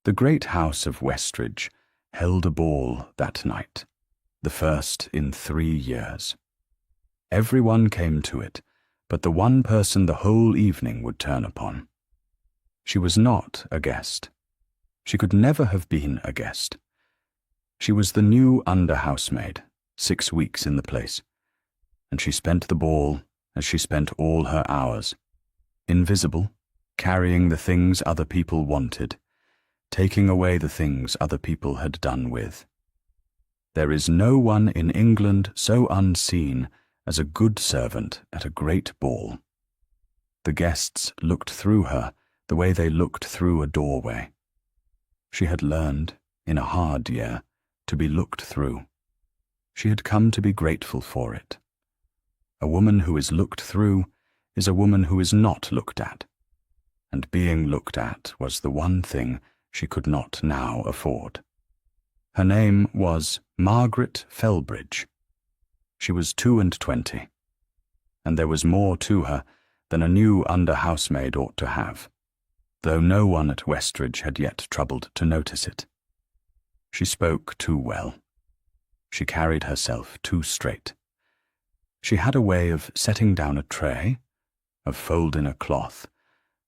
The great house of Westridge held a ball that night, the first in 3 years. Everyone came to it, but the one person the whole evening would turn upon. She was not a guest. She could never have been a guest. She was the new under-housemaid, 6 weeks in the place, and she spent the ball as she spent all her hours, invisible, carrying the things other people wanted, taking away the things other people had done with. There is no one in England so unseen as a good servant at a great ball. The guests looked through her the way they looked through a doorway. She had learned, in a hard year, to be looked through. She had come to be grateful for it. A woman who is looked through is a woman who is not looked at, and being looked at was the one thing she could not now afford. Her name was Margaret Felbridge. She was 22, and there was more to her than a new under-housemaid ought to have, though no one at Westridge had yet troubled to notice it. She spoke too well. She carried herself too straight. She had a way of setting down a tray, of folding a cloth,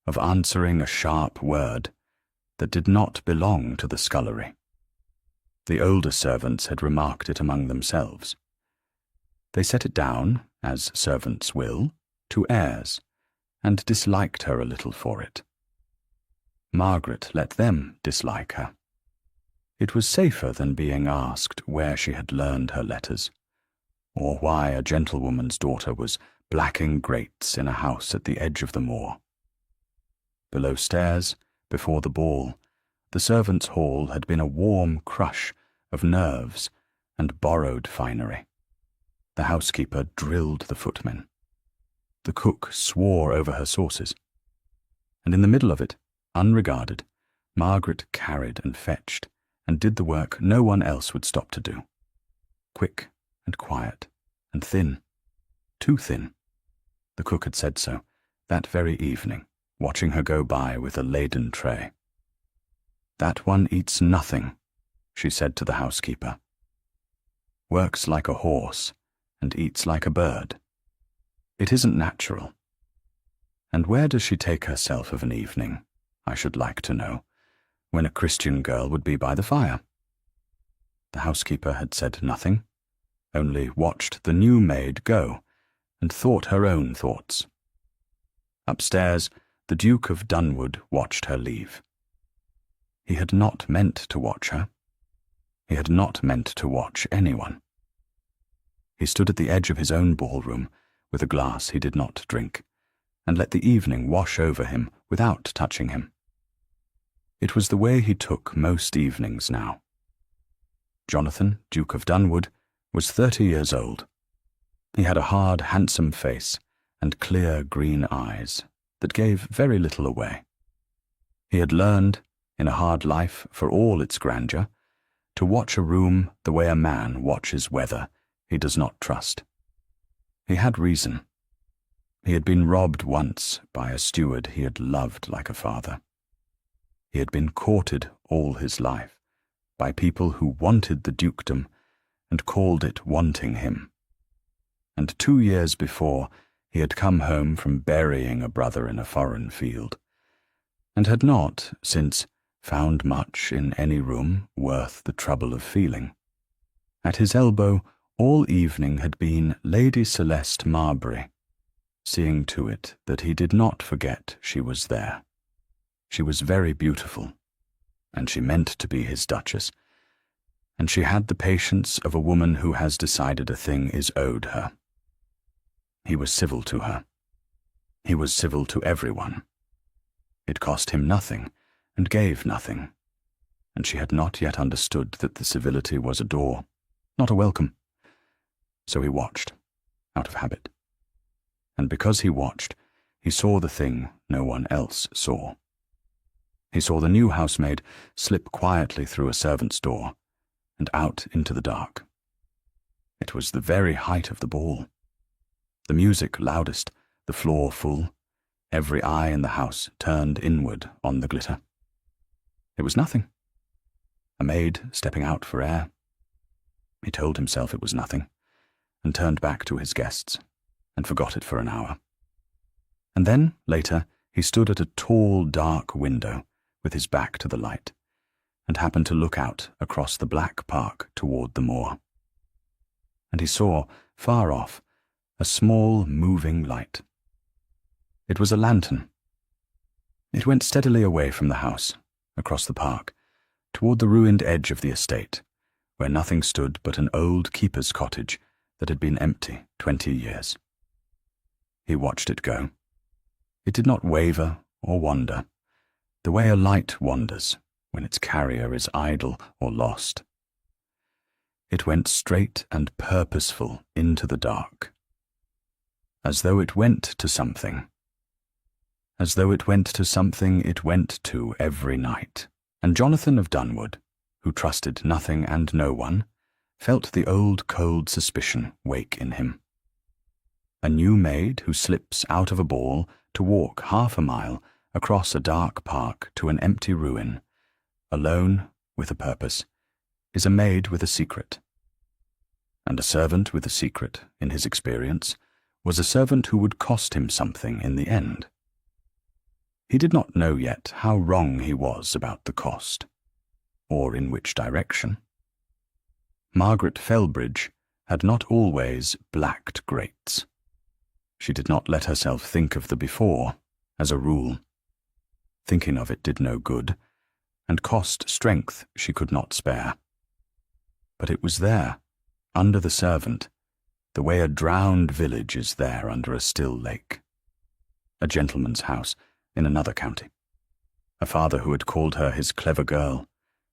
of answering a sharp word that did not belong to the scullery. The older servants had remarked it among themselves. They set it down, as servants will, to airs, and disliked her a little for it. Margaret let them dislike her. It was safer than being asked where she had learned her letters, or why a gentlewoman's daughter was blacking grates in a house at the edge of the moor. Below stairs, before the ball, the servants' hall had been a warm crush of nerves and borrowed finery. The housekeeper drilled the footmen. The cook swore over her sauces. And in the middle of it, unregarded, Margaret carried and fetched, and did the work no one else would stop to do. Quick and quiet and thin, too thin. The cook had said so that very evening, watching her go by with a laden tray. "That one eats nothing," she said to the housekeeper. "Works like a horse and eats like a bird. It isn't natural. And where does she take herself of an evening, I should like to know, when a Christian girl would be by the fire?" The housekeeper had said nothing, only watched the new maid go, and thought her own thoughts. Upstairs, the Duke of Dunwood watched her leave. He had not meant to watch her. He had not meant to watch anyone. He stood at the edge of his own ballroom, with a glass he did not drink, and let the evening wash over him without touching him. It was the way he took most evenings now. Jonathan, Duke of Dunwood, was 30 years old. He had a hard, handsome face and clear green eyes that gave very little away. He had learned, in a hard life for all its grandeur, to watch a room the way a man watches weather he does not trust. He had reason. He had been robbed once by a steward he had loved like a father. He had been courted all his life by people who wanted the dukedom and called it wanting him. And 2 years before, he had come home from burying a brother in a foreign field, and had not, since, found much in any room worth the trouble of feeling. At his elbow all evening had been Lady Celeste Marbury, seeing to it that he did not forget she was there. She was very beautiful, and she meant to be his duchess, and she had the patience of a woman who has decided a thing is owed her. He was civil to her. He was civil to everyone. It cost him nothing, and gave nothing, and she had not yet understood that the civility was a door, not a welcome. So he watched, out of habit. And because he watched, he saw the thing no one else saw. He saw the new housemaid slip quietly through a servant's door, and out into the dark. It was the very height of the ball. The music loudest, the floor full, every eye in the house turned inward on the glitter. It was nothing. A maid stepping out for air. He told himself it was nothing, and turned back to his guests, and forgot it for an hour. And then, later, he stood at a tall, dark window with his back to the light, and happened to look out across the black park toward the moor. And he saw, far off, a small, moving light. It was a lantern. It went steadily away from the house, across the park, toward the ruined edge of the estate, where nothing stood but an old keeper's cottage that had been empty 20 years. He watched it go. It did not waver or wander, the way a light wanders when its carrier is idle or lost. It went straight and purposeful into the dark, as though it went to something. As though it went to something it went to every night. And Jonathan of Dunwood, who trusted nothing and no one, felt the old cold suspicion wake in him. A new maid who slips out of a ball to walk half a mile across a dark park to an empty ruin, alone with a purpose, is a maid with a secret. And a servant with a secret, in his experience, was a servant who would cost him something in the end. He did not know yet how wrong he was about the cost, or in which direction. Margaret Felbridge had not always blacked grates. She did not let herself think of the before, as a rule. Thinking of it did no good, and cost strength she could not spare. But it was there, under the servant, the way a drowned village is there under a still lake. A gentleman's house in another county. A father who had called her his clever girl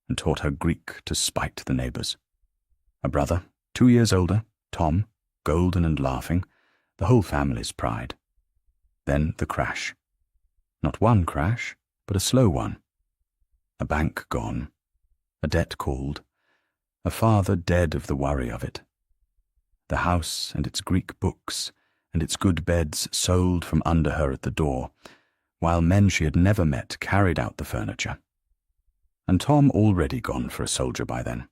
and taught her Greek to spite the neighbours. A brother, 2 years older, Tom, golden and laughing, the whole family's pride. Then the crash. Not one crash, but a slow one. A bank gone, a debt called, a father dead of the worry of it. The house and its Greek books and its good beds sold from under her at the door, while men she had never met carried out the furniture. And Tom already gone for a soldier by then,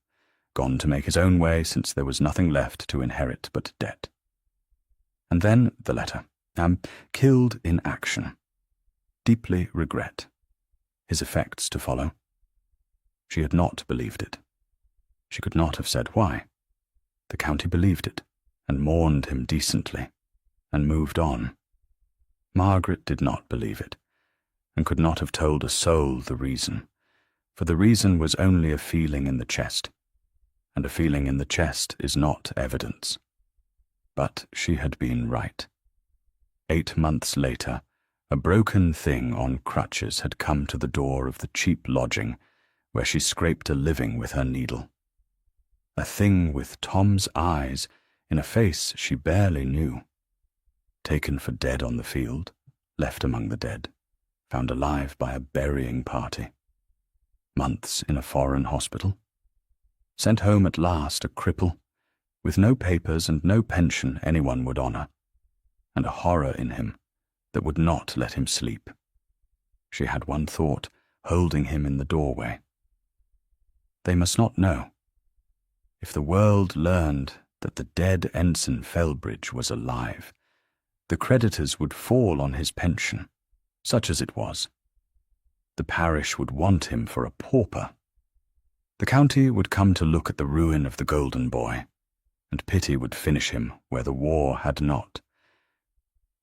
gone to make his own way since there was nothing left to inherit but debt. And then the letter, killed in action. Deeply regret. His effects to follow. She had not believed it. She could not have said why. The county believed it, and mourned him decently, and moved on. Margaret did not believe it, and could not have told a soul the reason, for the reason was only a feeling in the chest, and a feeling in the chest is not evidence. But she had been right. 8 months later, a broken thing on crutches had come to the door of the cheap lodging where she scraped a living with her needle. A thing with Tom's eyes in a face she barely knew. Taken for dead on the field, left among the dead, found alive by a burying party. Months in a foreign hospital. Sent home at last a cripple, with no papers and no pension anyone would honour, and a horror in him that would not let him sleep. She had one thought, holding him in the doorway. They must not know. If the world learned that the dead Ensign Felbridge was alive, the creditors would fall on his pension, such as it was. The parish would want him for a pauper. The county would come to look at the ruin of the golden boy, and pity would finish him where the war had not.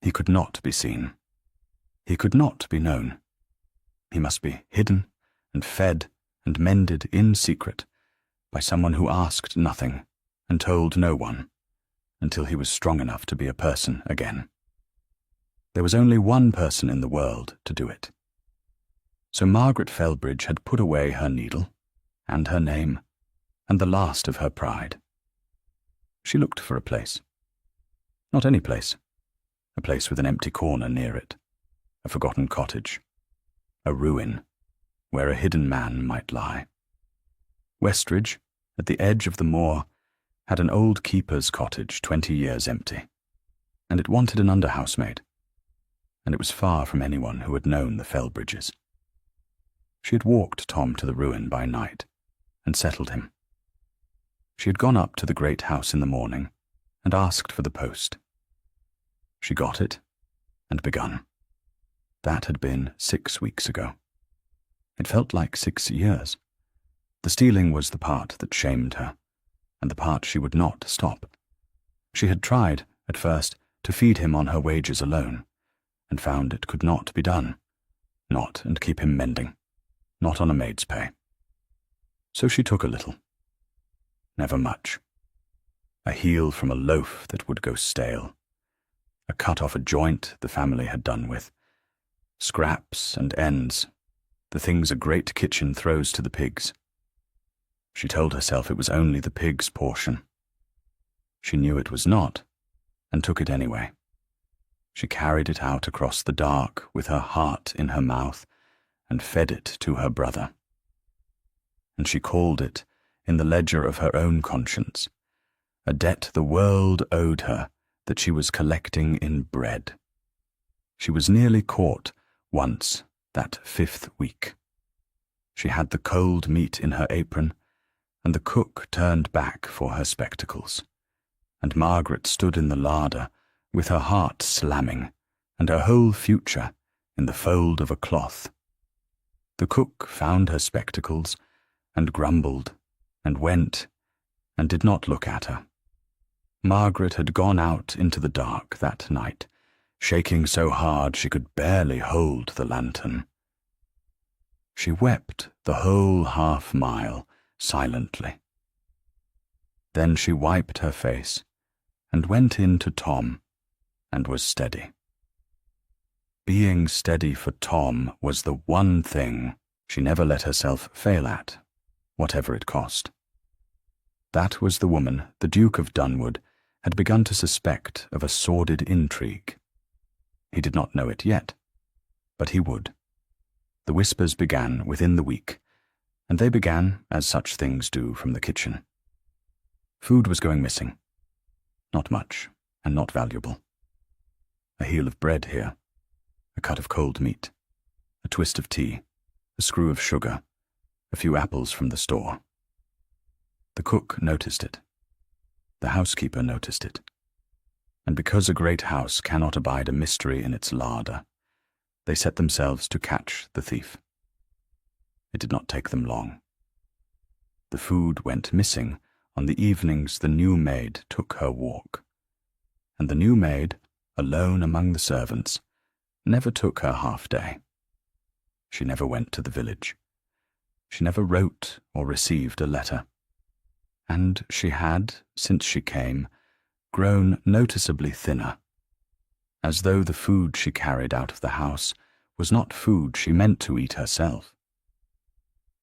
He could not be seen. He could not be known. He must be hidden and fed and mended in secret by someone who asked nothing and told no one, until he was strong enough to be a person again. There was only one person in the world to do it. So Margaret Felbridge had put away her needle, and her name, and the last of her pride. She looked for a place. Not any place. A place with an empty corner near it. A forgotten cottage. A ruin, where a hidden man might lie. Westridge, at the edge of the moor, had an old keeper's cottage 20 years empty, and it wanted an under-housemaid, and it was far from anyone who had known the Felbridges. She had walked Tom to the ruin by night and settled him. She had gone up to the great house in the morning and asked for the post. She got it and begun. That had been 6 weeks ago. It felt like 6 years. The stealing was the part that shamed her, and the part she would not stop. She had tried, at first, to feed him on her wages alone, and found it could not be done. Not and keep him mending. Not on a maid's pay. So she took a little. Never much. A heel from a loaf that would go stale. A cut off a joint the family had done with. Scraps and ends, the things a great kitchen throws to the pigs. She told herself it was only the pig's portion. She knew it was not, and took it anyway. She carried it out across the dark with her heart in her mouth, and fed it to her brother. And she called it, in the ledger of her own conscience, a debt the world owed her that she was collecting in bread. She was nearly caught once that 5th week. She had the cold meat in her apron, and the cook turned back for her spectacles, and Margaret stood in the larder with her heart slamming and her whole future in the fold of a cloth. The cook found her spectacles and grumbled and went and did not look at her. Margaret had gone out into the dark that night, shaking so hard she could barely hold the lantern. She wept the whole half-mile silently. Then she wiped her face and went in to Tom and was steady. Being steady for Tom was the one thing she never let herself fail at, whatever it cost. That was the woman the Duke of Dunwood had begun to suspect of a sordid intrigue. He did not know it yet, but he would. The whispers began within the week, and they began, as such things do, from the kitchen. Food was going missing. Not much, and not valuable. A heel of bread here, a cut of cold meat, a twist of tea, a screw of sugar, a few apples from the store. The cook noticed it. The housekeeper noticed it. And because a great house cannot abide a mystery in its larder, they set themselves to catch the thief. It did not take them long. The food went missing on the evenings the new maid took her walk, and the new maid, alone among the servants, never took her half-day. She never went to the village. She never wrote or received a letter. And she had, since she came, grown noticeably thinner, as though the food she carried out of the house was not food she meant to eat herself.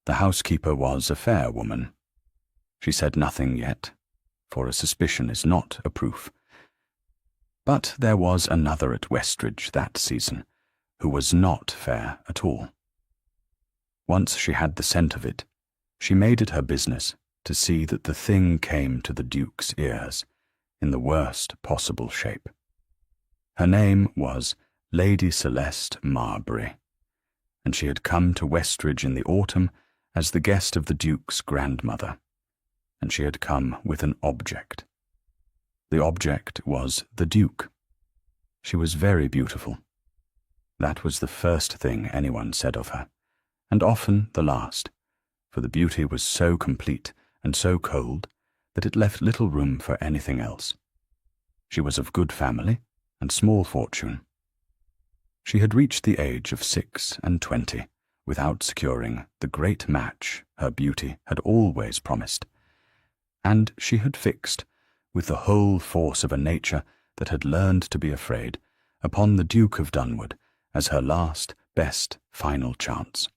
The housekeeper was a fair woman. She said nothing yet, for a suspicion is not a proof. But there was another at Westridge that season, who was not fair at all. Once she had the scent of it, she made it her business to see that the thing came to the Duke's ears in the worst possible shape. Her name was Lady Celeste Marbury, and she had come to Westridge in the autumn as the guest of the Duke's grandmother, and she had come with an object. The object was the Duke. She was very beautiful. That was the first thing anyone said of her, and often the last, for the beauty was so complete and so cold that it left little room for anything else. She was of good family and small fortune. She had reached the age of 26 without securing the great match her beauty had always promised, and she had fixed, with the whole force of a nature that had learned to be afraid, upon the Duke of Dunwood as her last, best, final chance.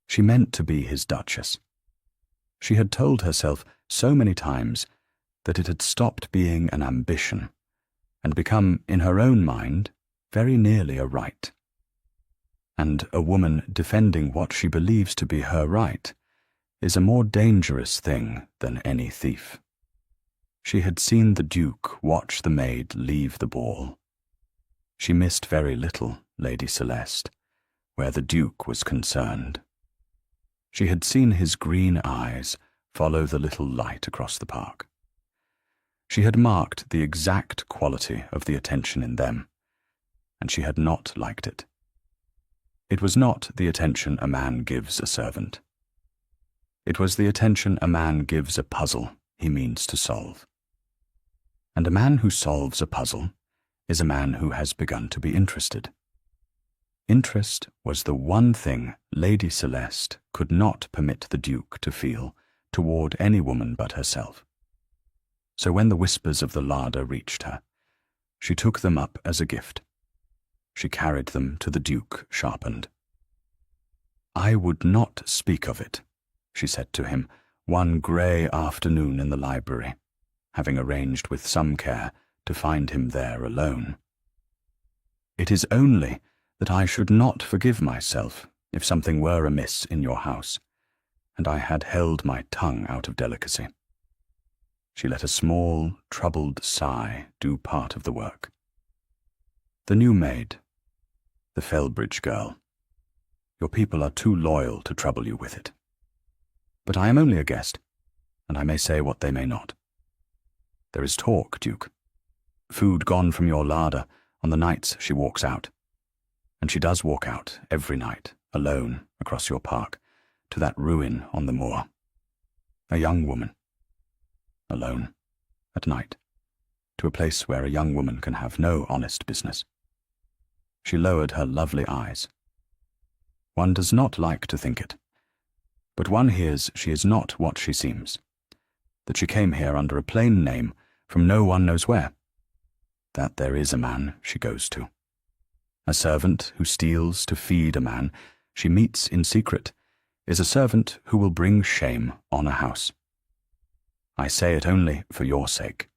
She meant to be his Duchess. She had told herself so many times that it had stopped being an ambition and become, in her own mind, very nearly a right. And a woman defending what she believes to be her right is a more dangerous thing than any thief. She had seen the Duke watch the maid leave the ball. She missed very little, Lady Celeste, where the Duke was concerned. She had seen his green eyes follow the little light across the park. She had marked the exact quality of the attention in them, and she had not liked it. It was not the attention a man gives a servant. It was the attention a man gives a puzzle he means to solve. And a man who solves a puzzle is a man who has begun to be interested. Interest was the one thing Lady Celeste could not permit the Duke to feel toward any woman but herself. So when the whispers of the larder reached her, she took them up as a gift. She carried them to the Duke sharpened. "I would not speak of it," she said to him one grey afternoon in the library, having arranged with some care to find him there alone. "It is only that I should not forgive myself if something were amiss in your house, and I had held my tongue out of delicacy." She let a small, troubled sigh do part of the work. "The new maid, the Felbridge girl. Your people are too loyal to trouble you with it. But I am only a guest, and I may say what they may not. There is talk, Duke. Food gone from your larder on the nights she walks out. And she does walk out every night, alone, across your park, to that ruin on the moor. A young woman. Alone, at night, to a place where a young woman can have no honest business." She lowered her lovely eyes. "One does not like to think it, but one hears she is not what she seems, that she came here under a plain name from no one knows where, that there is a man she goes to. A servant who steals to feed a man she meets in secret is a servant who will bring shame on a house. I say it only for your sake.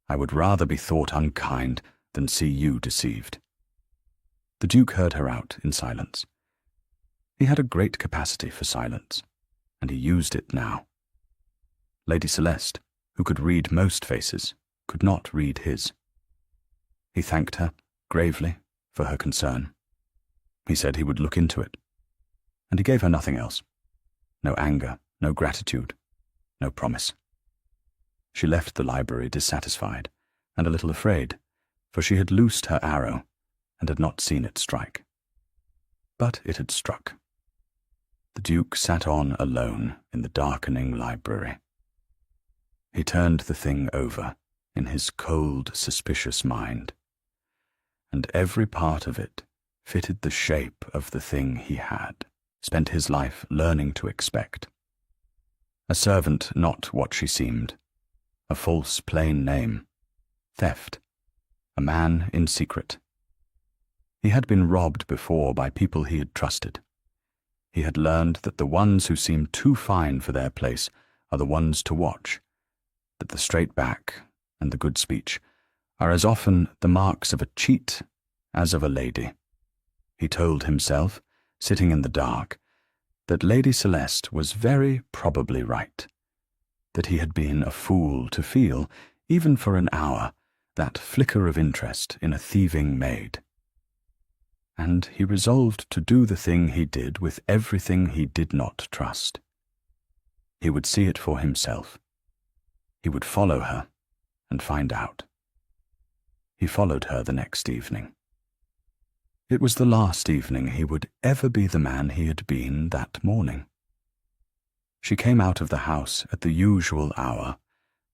I would rather be thought unkind than see you deceived." The Duke heard her out in silence. He had a great capacity for silence, and he used it now. Lady Celeste, who could read most faces, could not read his. He thanked her, gravely, for her concern. He said he would look into it, and he gave her nothing else. No anger, no gratitude, no promise. She left the library dissatisfied, and a little afraid, for she had loosed her arrow, and had not seen it strike. But it had struck. The Duke sat on alone in the darkening library. He turned the thing over in his cold, suspicious mind, and every part of it fitted the shape of the thing he had spent his life learning to expect. A servant not what she seemed, a false plain name, theft, a man in secret. He had been robbed before by people he had trusted. He had learned that the ones who seem too fine for their place are the ones to watch, that the straight back and the good speech are as often the marks of a cheat as of a lady. He told himself, sitting in the dark, that Lady Celeste was very probably right, that he had been a fool to feel, even for an hour, that flicker of interest in a thieving maid. And he resolved to do the thing he did with everything he did not trust. He would see it for himself. He would follow her and find out. He followed her the next evening. It was the last evening he would ever be the man he had been that morning. She came out of the house at the usual hour,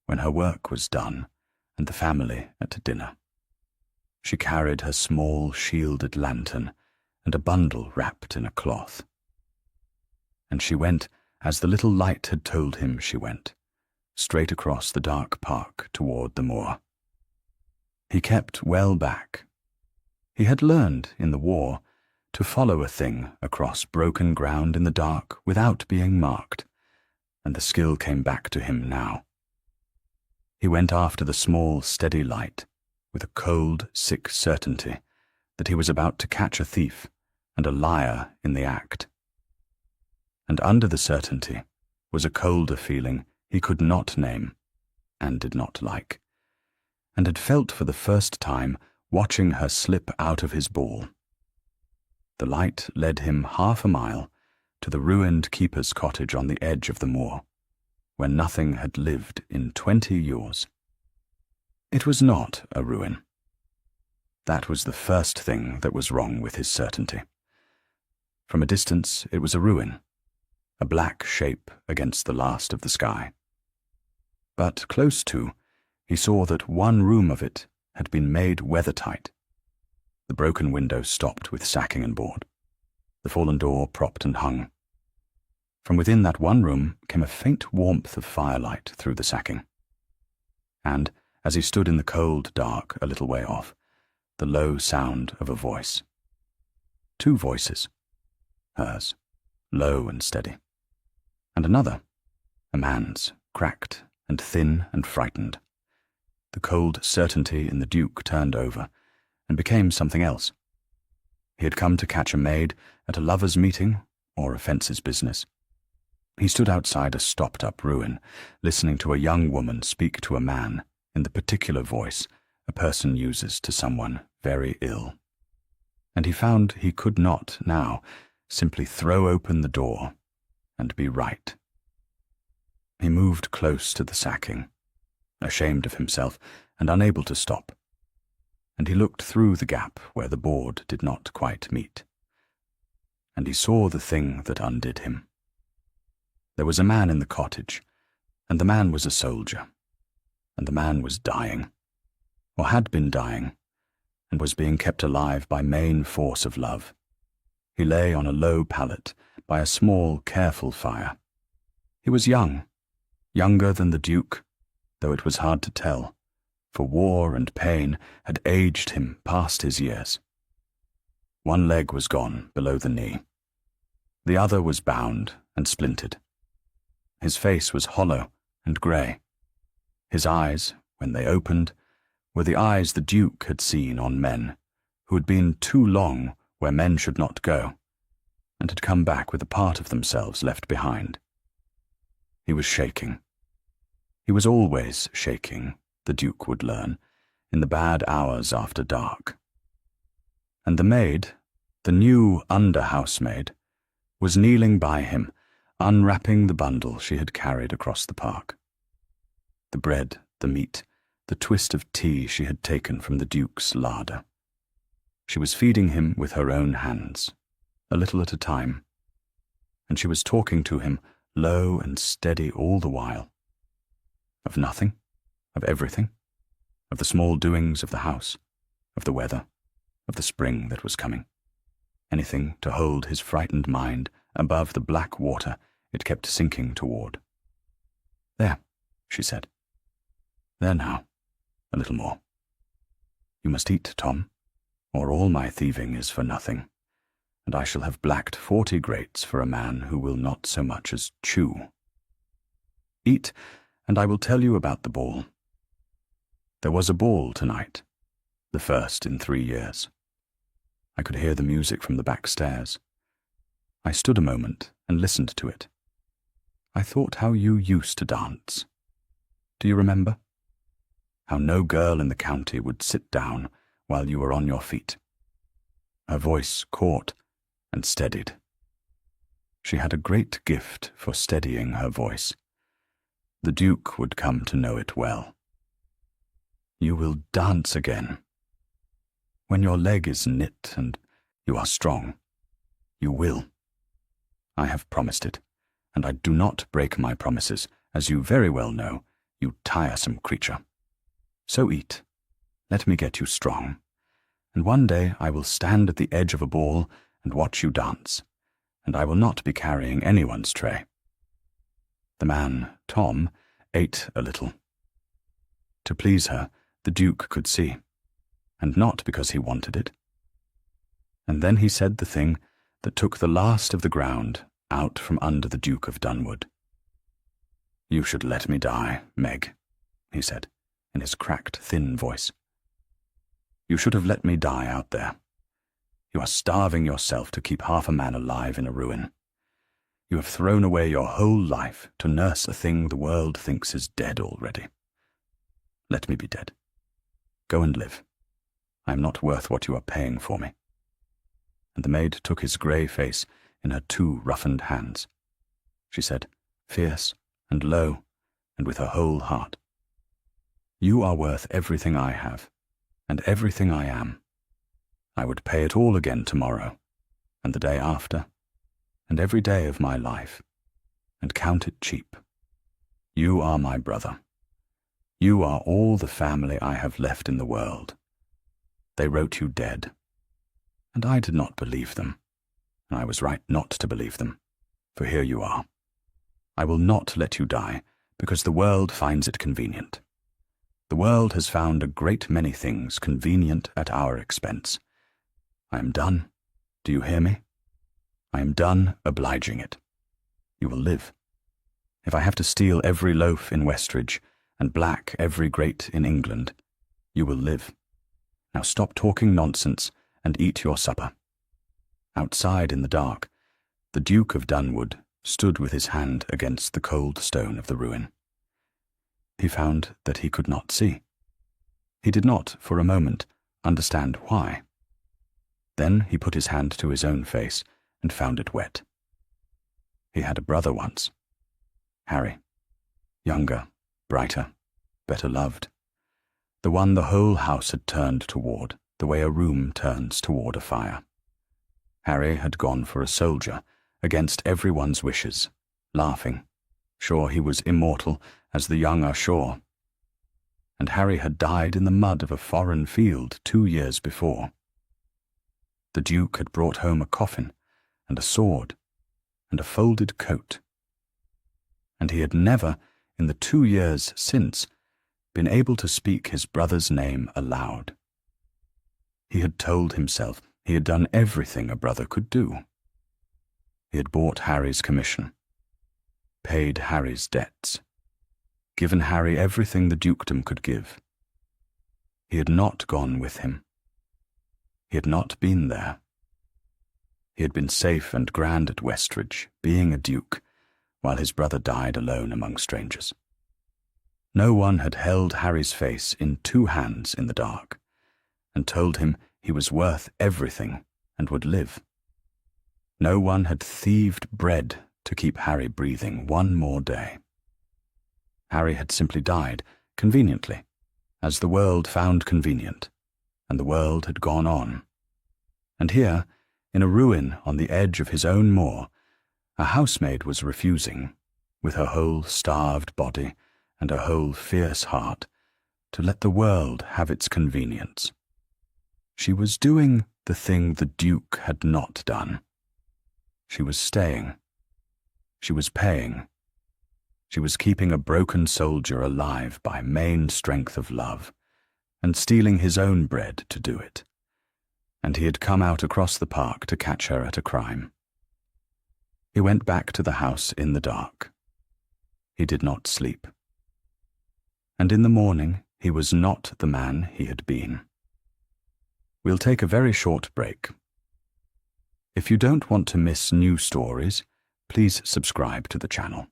when her work was done and the family at dinner. She carried her small shielded lantern and a bundle wrapped in a cloth. And she went as the little light had told him she went, straight across the dark park toward the moor. He kept well back. He had learned in the war to follow a thing across broken ground in the dark without being marked, and the skill came back to him now. He went after the small, steady light, with a cold, sick certainty that he was about to catch a thief and a liar in the act. And under the certainty was a colder feeling he could not name, and did not like, and had felt for the first time watching her slip out of his ball. The light led him 1/2 mile to the ruined keeper's cottage on the edge of the moor, where nothing had lived in 20 years. It was not a ruin. That was the first thing that was wrong with his certainty. From a distance it was a ruin, a black shape against the last of the sky. But close to, he saw that one room of it had been made weather-tight. The broken window stopped with sacking and board, the fallen door propped and hung. From within that one room came a faint warmth of firelight through the sacking. And, as he stood in the cold dark a little way off, the low sound of a voice. 2 voices. Hers, low and steady. And another, a man's, cracked and thin and frightened. The cold certainty in the Duke turned over and became something else. He had come to catch a maid at a lovers' meeting or a fence's business. He stood outside a stopped-up ruin, listening to a young woman speak to a man in the particular voice a person uses to someone very ill. And he found he could not now simply throw open the door and be right. He moved close to the sacking, ashamed of himself and unable to stop, and he looked through the gap where the board did not quite meet. And he saw the thing that undid him. There was a man in the cottage, and the man was a soldier, and the man was dying, or had been dying, and was being kept alive by main force of love. He lay on a low pallet by a small, careful fire. He was young, younger than the Duke, though it was hard to tell, for war and pain had aged him past his years. One leg was gone below the knee. The other was bound and splintered. His face was hollow and grey. His eyes, when they opened, were the eyes the Duke had seen on men who had been too long where men should not go, and had come back with a part of themselves left behind. He was shaking. He was always shaking, the Duke would learn, in the bad hours after dark. And the maid, the new under-housemaid, was kneeling by him, unwrapping the bundle she had carried across the park. The bread, the meat, the twist of tea she had taken from the Duke's larder. She was feeding him with her own hands, a little at a time, and she was talking to him low and steady all the while. Of nothing, of everything, of the small doings of the house, of the weather, of the spring that was coming. Anything to hold his frightened mind above the black water it kept sinking toward. "There," she said. "There now, a little more. You must eat, Tom, or all my thieving is for nothing, and I shall have blacked 40 grates for a man who will not so much as chew. Eat, and I will tell you about the ball. There was a ball tonight, the first in 3 years. I could hear the music from the back stairs. I stood a moment and listened to it. I thought how you used to dance. Do you remember? How no girl in the county would sit down while you were on your feet." Her voice caught and steadied. She had a great gift for steadying her voice. The Duke would come to know it well. "You will dance again. When your leg is knit and you are strong, you will. I have promised it, and I do not break my promises, as you very well know, you tiresome creature. So eat, let me get you strong, and one day I will stand at the edge of a ball and watch you dance, and I will not be carrying anyone's tray." The man, Tom, ate a little. To please her, the Duke could see, and not because he wanted it. And then he said the thing that took the last of the ground out from under the Duke of Dunwood. "You should let me die, Meg," he said, in his cracked, thin voice. "You should have let me die out there. You are starving yourself to keep half a man alive in a ruin. You have thrown away your whole life to nurse a thing the world thinks is dead already. Let me be dead. Go and live. I am not worth what you are paying for me." and the maid took his grey face in her two roughened hands. She said, fierce and low, and with her whole heart, "You are worth everything I have, and everything I am. I would pay it all again tomorrow, and the day after, and every day of my life, and count it cheap. You are my brother. You are all the family I have left in the world. They wrote you dead, and I did not believe them, and I was right not to believe them, for here you are. I will not let you die, because the world finds it convenient. The world has found a great many things convenient at our expense. I am done. Do you hear me? I am done obliging it. You will live. If I have to steal every loaf in Westridge and black every grate in England, you will live. Now stop talking nonsense and eat your supper." Outside in the dark, the Duke of Dunwood stood with his hand against the cold stone of the ruin. He found that he could not see. He did not, for a moment, understand why. Then he put his hand to his own face and found it wet. He had a brother once, Harry, younger, brighter, better loved, the one the whole house had turned toward, the way a room turns toward a fire. Harry had gone for a soldier, against everyone's wishes, laughing, sure he was immortal, as the young are sure. And Harry had died in the mud of a foreign field 2 years before. The Duke had brought home a coffin, and a sword, and a folded coat. And he had never, in the 2 years since, been able to speak his brother's name aloud. He had told himself he had done everything a brother could do. He had bought Harry's commission, paid Harry's debts, given Harry everything the dukedom could give. He had not gone with him. He had not been there. He had been safe and grand at Westridge, being a duke, while his brother died alone among strangers. No one had held Harry's face in 2 hands in the dark, and told him he was worth everything and would live. No one had thieved bread to keep Harry breathing 1 more day. Harry had simply died, conveniently, as the world found convenient, and the world had gone on. And here, in a ruin on the edge of his own moor, a housemaid was refusing, with her whole starved body and her whole fierce heart, to let the world have its convenience. She was doing the thing the Duke had not done. She was staying. She was paying. She was keeping a broken soldier alive by main strength of love, and stealing his own bread to do it. And he had come out across the park to catch her at a crime. He went back to the house in the dark. He did not sleep. And in the morning he was not the man he had been. We'll take a very short break. If you don't want to miss new stories, please subscribe to the channel.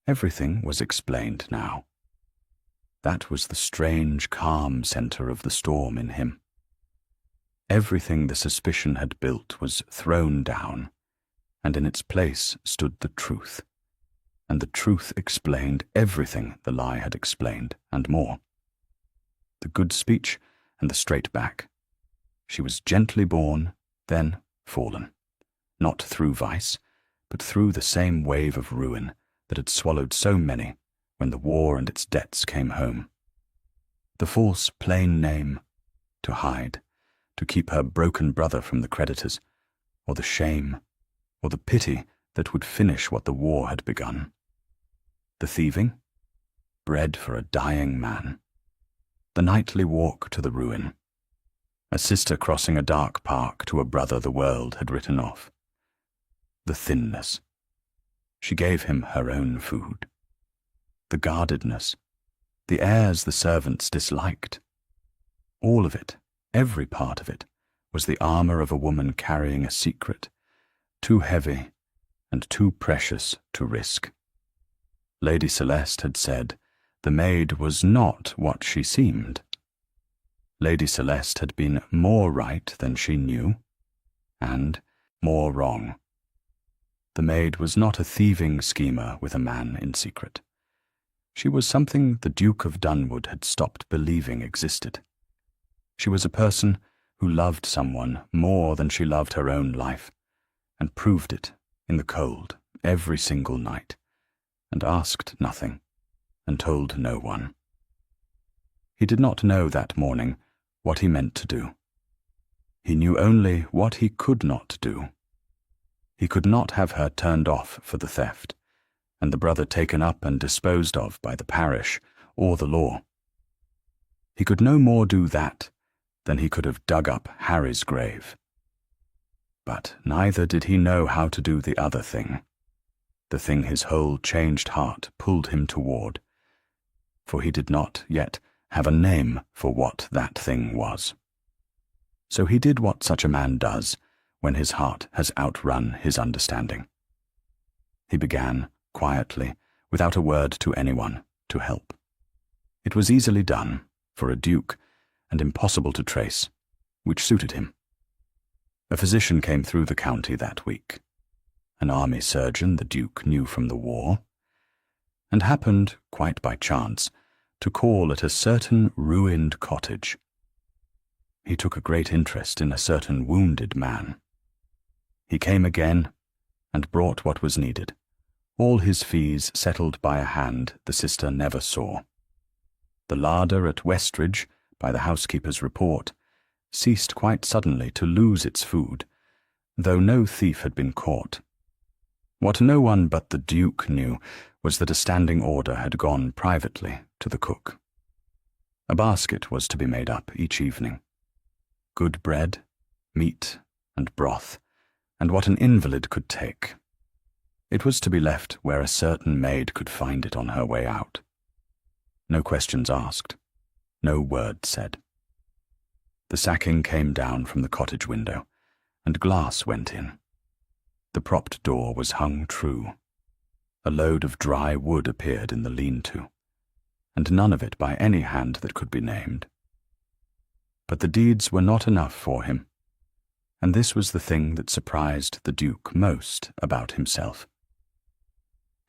Everything was explained now. That was the strange, calm center of the storm in him. Everything the suspicion had built was thrown down, and in its place stood the truth, and the truth explained everything the lie had explained, and more. The good speech and the straight back. She was gently born, then fallen, not through vice, but through the same wave of ruin that had swallowed so many when the war and its debts came home. The false plain name, to hide, to keep her broken brother from the creditors, or the shame, or the pity that would finish what the war had begun. The thieving, bread for a dying man. The nightly walk to the ruin. A sister crossing a dark park to a brother the world had written off. The thinness. She gave him her own food. The guardedness. The airs the servants disliked. All of it, every part of it, was the armor of a woman carrying a secret, too heavy and too precious to risk. Lady Celeste had said the maid was not what she seemed. Lady Celeste had been more right than she knew. and more wrong. The maid was not a thieving schemer with a man in secret. She was something the Duke of Dunwood had stopped believing existed. She was a person who loved someone more than she loved her own life, and proved it in the cold every single night, and asked nothing, and told no one. He did not know that morning what he meant to do. He knew only what he could not do. He could not have her turned off for the theft, and the brother taken up and disposed of by the parish or the law. He could no more do that than he could have dug up Harry's grave. But neither did he know how to do the other thing, the thing his whole changed heart pulled him toward, for he did not yet have a name for what that thing was. So he did what such a man does when his heart has outrun his understanding. He began, quietly, without a word to anyone, to help. It was easily done, for a duke, and impossible to trace, which suited him. A physician came through the county that week, an army surgeon the Duke knew from the war, and happened, quite by chance, to call at a certain ruined cottage. He took a great interest in a certain wounded man. He came again, and brought what was needed, all his fees settled by a hand the sister never saw. The larder at Westridge, by the housekeeper's report, ceased quite suddenly to lose its food, though no thief had been caught. What no one but the Duke knew was that a standing order had gone privately to the cook. A basket was to be made up each evening. Good bread, meat, and broth, and what an invalid could take. It was to be left where a certain maid could find it on her way out. No questions asked, no word said. The sacking came down from the cottage window, and glass went in. The propped door was hung true. A load of dry wood appeared in the lean-to, and none of it by any hand that could be named. But the deeds were not enough for him, and this was the thing that surprised the Duke most about himself.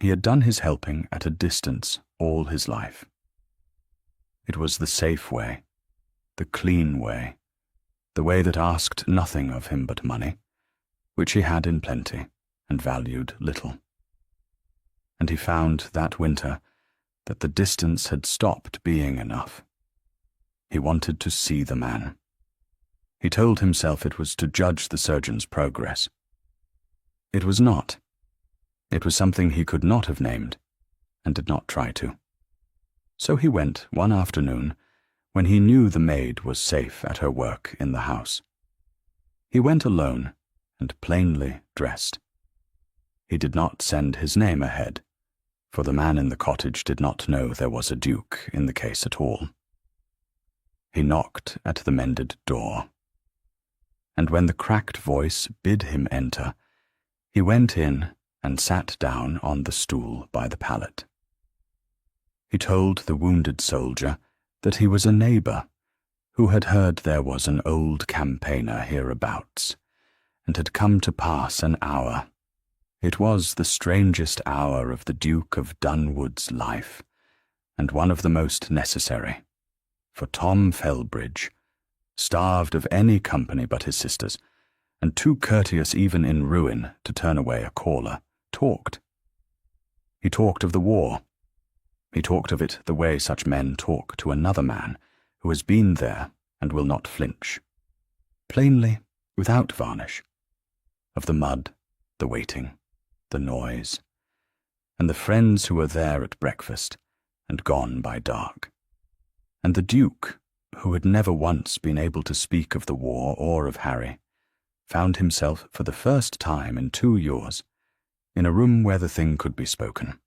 He had done his helping at a distance all his life. It was the safe way, the clean way, the way that asked nothing of him but money, which he had in plenty and valued little. And he found that winter that the distance had stopped being enough. He wanted to see the man. He told himself it was to judge the surgeon's progress. It was not. It was something he could not have named, and did not try to. So he went one afternoon, when he knew the maid was safe at her work in the house. He went alone, and plainly dressed. He did not send his name ahead, for the man in the cottage did not know there was a duke in the case at all. He knocked at the mended door, and when the cracked voice bid him enter, he went in and sat down on the stool by the pallet. He told the wounded soldier that he was a neighbour who had heard there was an old campaigner hereabouts, and had come to pass an hour. It was the strangest hour of the Duke of Dunwood's life, and one of the most necessary, for Tom Felbridge, starved of any company but his sister's, and too courteous even in ruin to turn away a caller, talked. He talked of the war. He talked of it the way such men talk to another man who has been there and will not flinch, plainly, without varnish, of the mud, the waiting, the noise, and the friends who were there at breakfast and gone by dark, and the Duke, who had never once been able to speak of the war or of Harry, found himself for the first time in 2 years in a room where the thing could be spoken.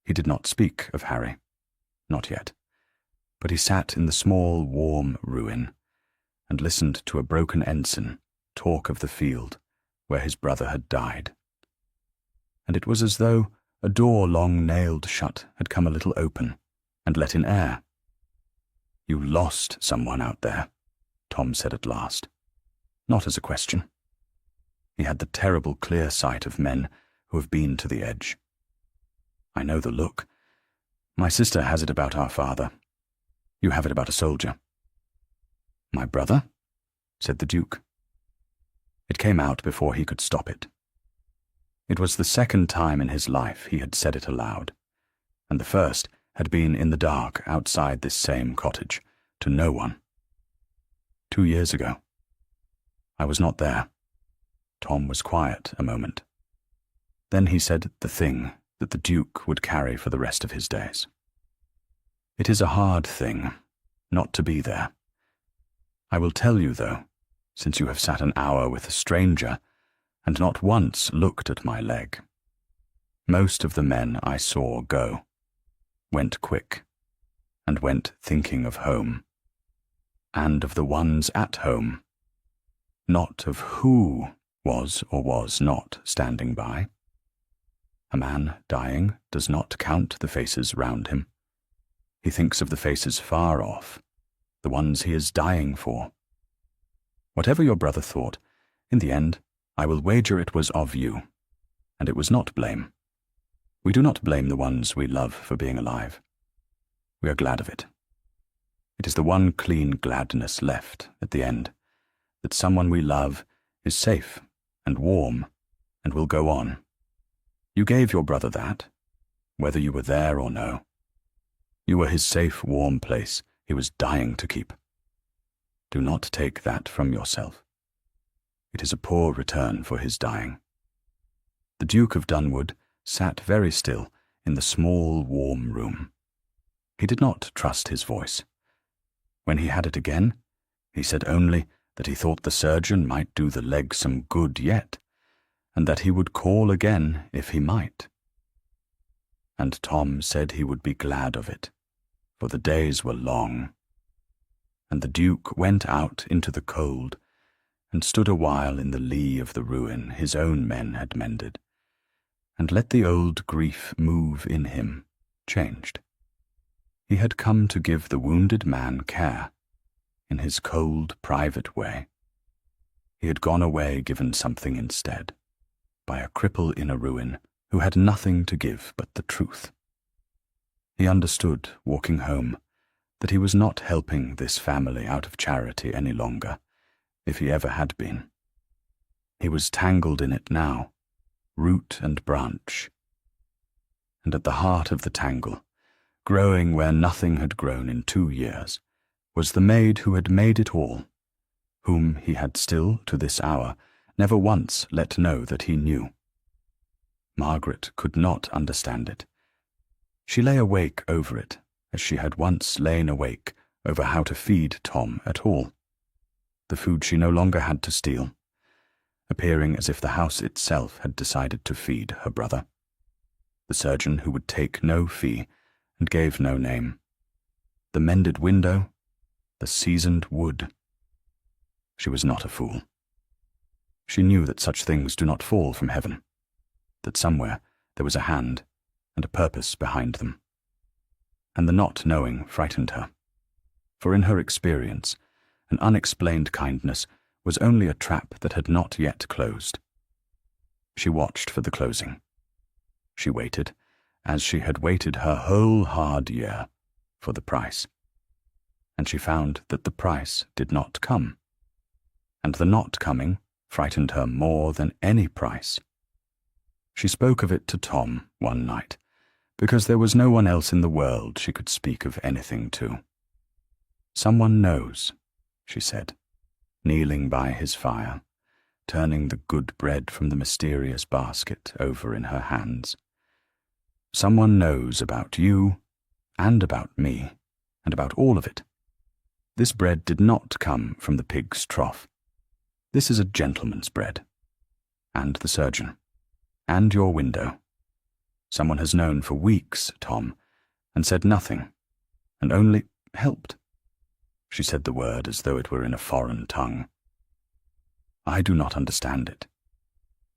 He did not speak of Harry, not yet, but he sat in the small, warm ruin and listened to a broken ensign talk of the field where his brother had died. And it was as though a door long nailed shut had come a little open and let in air. "You lost someone out there," Tom said at last, not as a question, He had the terrible clear sight of men who have been to the edge. I know the look. My sister has it about our father. You have it about a soldier. My brother? Said the Duke. It came out before he could stop it. It was the second time in his life he had said it aloud, and the first had been in the dark outside this same cottage, to no one. 2 years ago. I was not there. Tom was quiet a moment. Then he said the thing that the Duke would carry for the rest of his days. It is a hard thing, not to be there. I will tell you, though, since you have sat an hour with a stranger and not once looked at my leg. Most of the men I saw go, went quick, and went thinking of home, and of the ones at home, not of who was or was not standing by. A man dying does not count the faces round him. He thinks of the faces far off, the ones he is dying for. Whatever your brother thought, in the end, I will wager it was of you, and it was not blame. We do not blame the ones we love for being alive. We are glad of it. It is the one clean gladness left at the end, that someone we love is safe and warm and will go on. You gave your brother that, whether you were there or no. You were his safe, warm place he was dying to keep. Do not take that from yourself. It is a poor return for his dying. The Duke of Dunwood sat very still in the small, warm room. He did not trust his voice. When he had it again, he said only that he thought the surgeon might do the leg some good yet, and that he would call again if he might. And Tom said he would be glad of it, for the days were long. And the Duke went out into the cold, and stood a while in the lee of the ruin his own men had mended, and let the old grief move in him, changed. He had come to give the wounded man care, in his cold, private way. He had gone away given something instead, by a cripple in a ruin who had nothing to give but the truth. He understood, walking home, that he was not helping this family out of charity any longer, if he ever had been. He was tangled in it now, root and branch. And at the heart of the tangle, growing where nothing had grown in 2 years, was the maid who had made it all, whom he had still, to this hour, never once let know that he knew. Margaret could not understand it. She lay awake over it, as she had once lain awake over how to feed Tom at all. The food she no longer had to steal, appearing as if the house itself had decided to feed her brother. The surgeon who would take no fee and gave no name. The mended window, the seasoned wood. She was not a fool. She knew that such things do not fall from heaven, that somewhere there was a hand and a purpose behind them. And the not knowing frightened her, for in her experience, an unexplained kindness was only a trap that had not yet closed. She watched for the closing. She waited, as she had waited her whole hard year, for the price. And she found that the price did not come. And the not coming frightened her more than any price. She spoke of it to Tom one night, because there was no one else in the world she could speak of anything to. Someone knows, she said, kneeling by his fire, turning the good bread from the mysterious basket over in her hands. Someone knows about you, and about me, and about all of it. This bread did not come from the pig's trough. This is a gentleman's bread. And the surgeon. And your window. Someone has known for weeks, Tom, and said nothing, and only helped. She said the word as though it were in a foreign tongue. I do not understand it.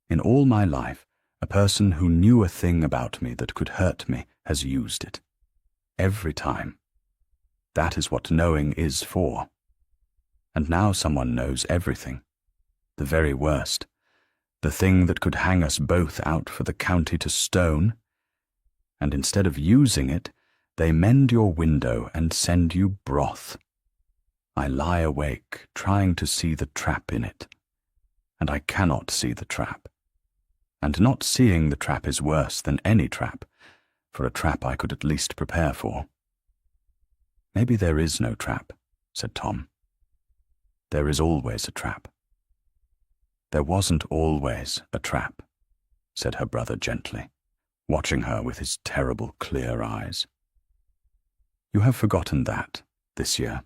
In all my life, a person who knew a thing about me that could hurt me has used it. Every time. That is what knowing is for. And now someone knows everything. The very worst. the thing that could hang us both out for the county to stone, and instead of using it, they mend your window and send you broth. I lie awake, trying to see the trap in it, and I cannot see the trap. And not seeing the trap is worse than any trap, for a trap I could at least prepare for. Maybe there is no trap, said Tom. There is always a trap. There wasn't always a trap, said her brother gently, watching her with his terrible clear eyes. You have forgotten that this year.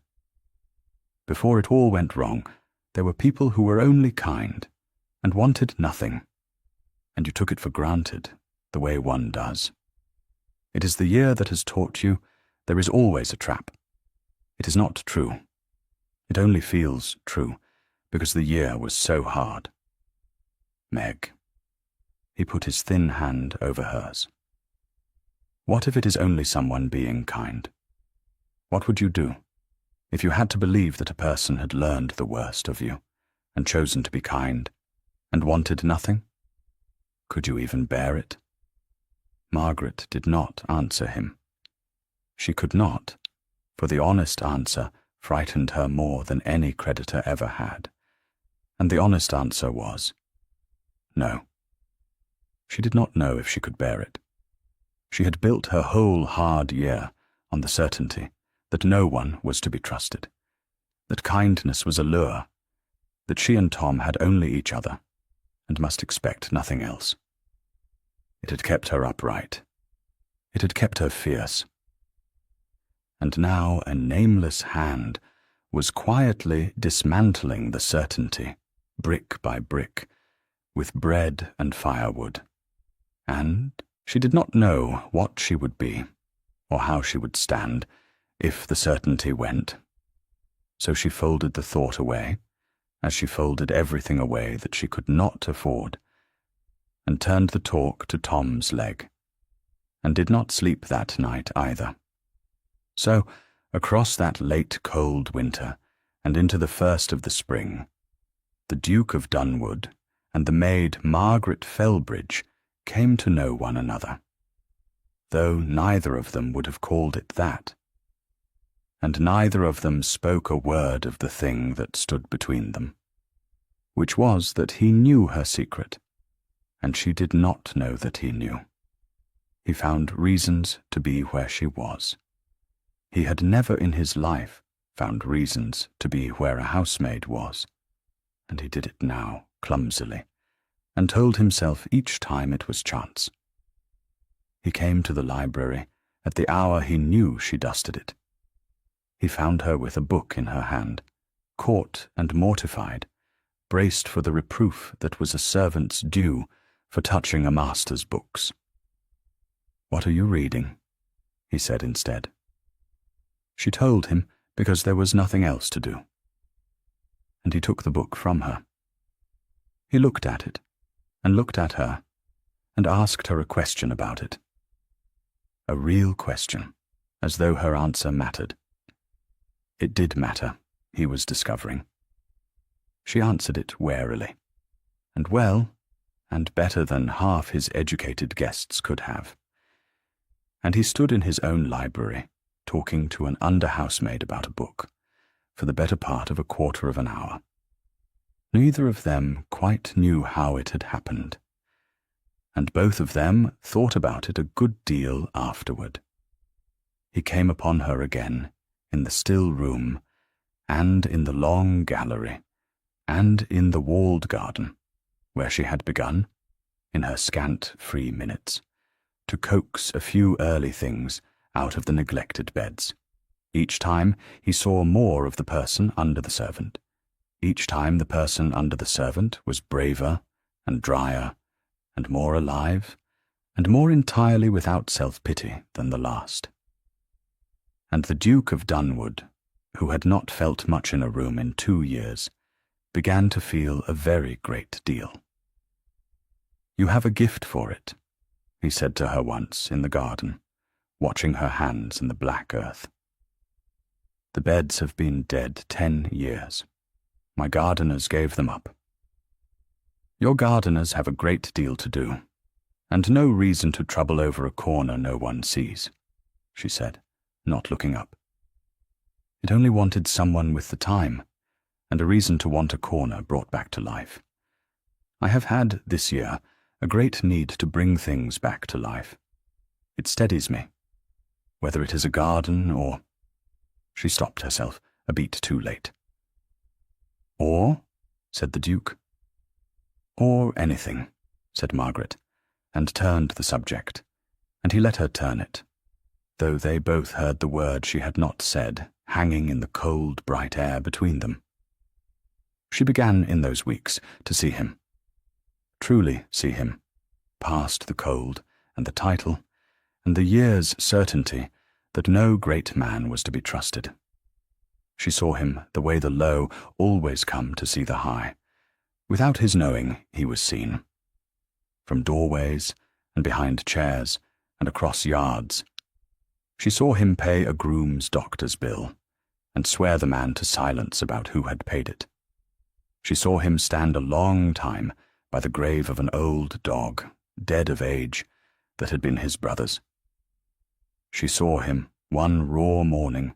Before it all went wrong, there were people who were only kind and wanted nothing, and you took it for granted, the way one does. It is the year that has taught you there is always a trap. It is not true. It only feels true because the year was so hard. Meg. He put his thin hand over hers. What if it is only someone being kind? What would you do if you had to believe that a person had learned the worst of you and chosen to be kind and wanted nothing? Could you even bear it? Margaret did not answer him. She could not, for the honest answer frightened her more than any creditor ever had, and the honest answer was no. She did not know if she could bear it. She had built her whole hard year on the certainty that no one was to be trusted, that kindness was a lure, that she and Tom had only each other and must expect nothing else. It had kept her upright. It had kept her fierce. And now a nameless hand was quietly dismantling the certainty, brick by brick, with bread and firewood. And she did not know what she would be, or how she would stand, if the certainty went. So she folded the thought away, as she folded everything away that she could not afford, and turned the talk to Tom's leg, and did not sleep that night either. So, across that late cold winter, and into the first of the spring, the Duke of Dunwood and the maid Margaret Fellbridge came to know one another, though neither of them would have called it that, and neither of them spoke a word of the thing that stood between them, which was that he knew her secret, and she did not know that he knew. He found reasons to be where she was. He had never in his life found reasons to be where a housemaid was, and he did it now, clumsily, and told himself each time it was chance. He came to the library at the hour he knew she dusted it. He found her with a book in her hand, caught and mortified, braced for the reproof that was a servant's due for touching a master's books. "What are you reading?" he said instead. She told him because there was nothing else to do. And he took the book from her. He looked at it, and looked at her, and asked her a question about it. A real question, as though her answer mattered. It did matter, he was discovering. She answered it warily, and well, and better than half his educated guests could have. And he stood in his own library, talking to an under-housemaid about a book, for the better part of a quarter of an hour. Neither of them quite knew how it had happened, and both of them thought about it a good deal afterward. He came upon her again, in the still room, and in the long gallery, and in the walled garden, where she had begun, in her scant free minutes, to coax a few early things out of the neglected beds. Each time he saw more of the person under the servant. Each time the person under the servant was braver and drier and more alive and more entirely without self-pity than the last. And the Duke of Dunwood, who had not felt much in a room in 2 years, began to feel a very great deal. "You have a gift for it," he said to her once in the garden, watching her hands in the black earth. "The beds have been dead 10 years. My gardeners gave them up. Your gardeners have a great deal to do, and no reason to trouble over a corner no one sees, she said, not looking up. It only wanted someone with the time, and a reason to want a corner brought back to life. I have had, this year, a great need to bring things back to life. It steadies me, whether it is a garden or— She stopped herself, a beat too late. Or, said the Duke. Or anything, said Margaret, and turned the subject, and he let her turn it, though they both heard the word she had not said hanging in the cold, bright air between them. She began in those weeks to see him, truly see him, past the cold and the title and the year's certainty that no great man was to be trusted. She saw him the way the low always come to see the high. Without his knowing, he was seen. From doorways and behind chairs and across yards. She saw him pay a groom's doctor's bill and swear the man to silence about who had paid it. She saw him stand a long time by the grave of an old dog, dead of age, that had been his brother's. She saw him, one raw morning,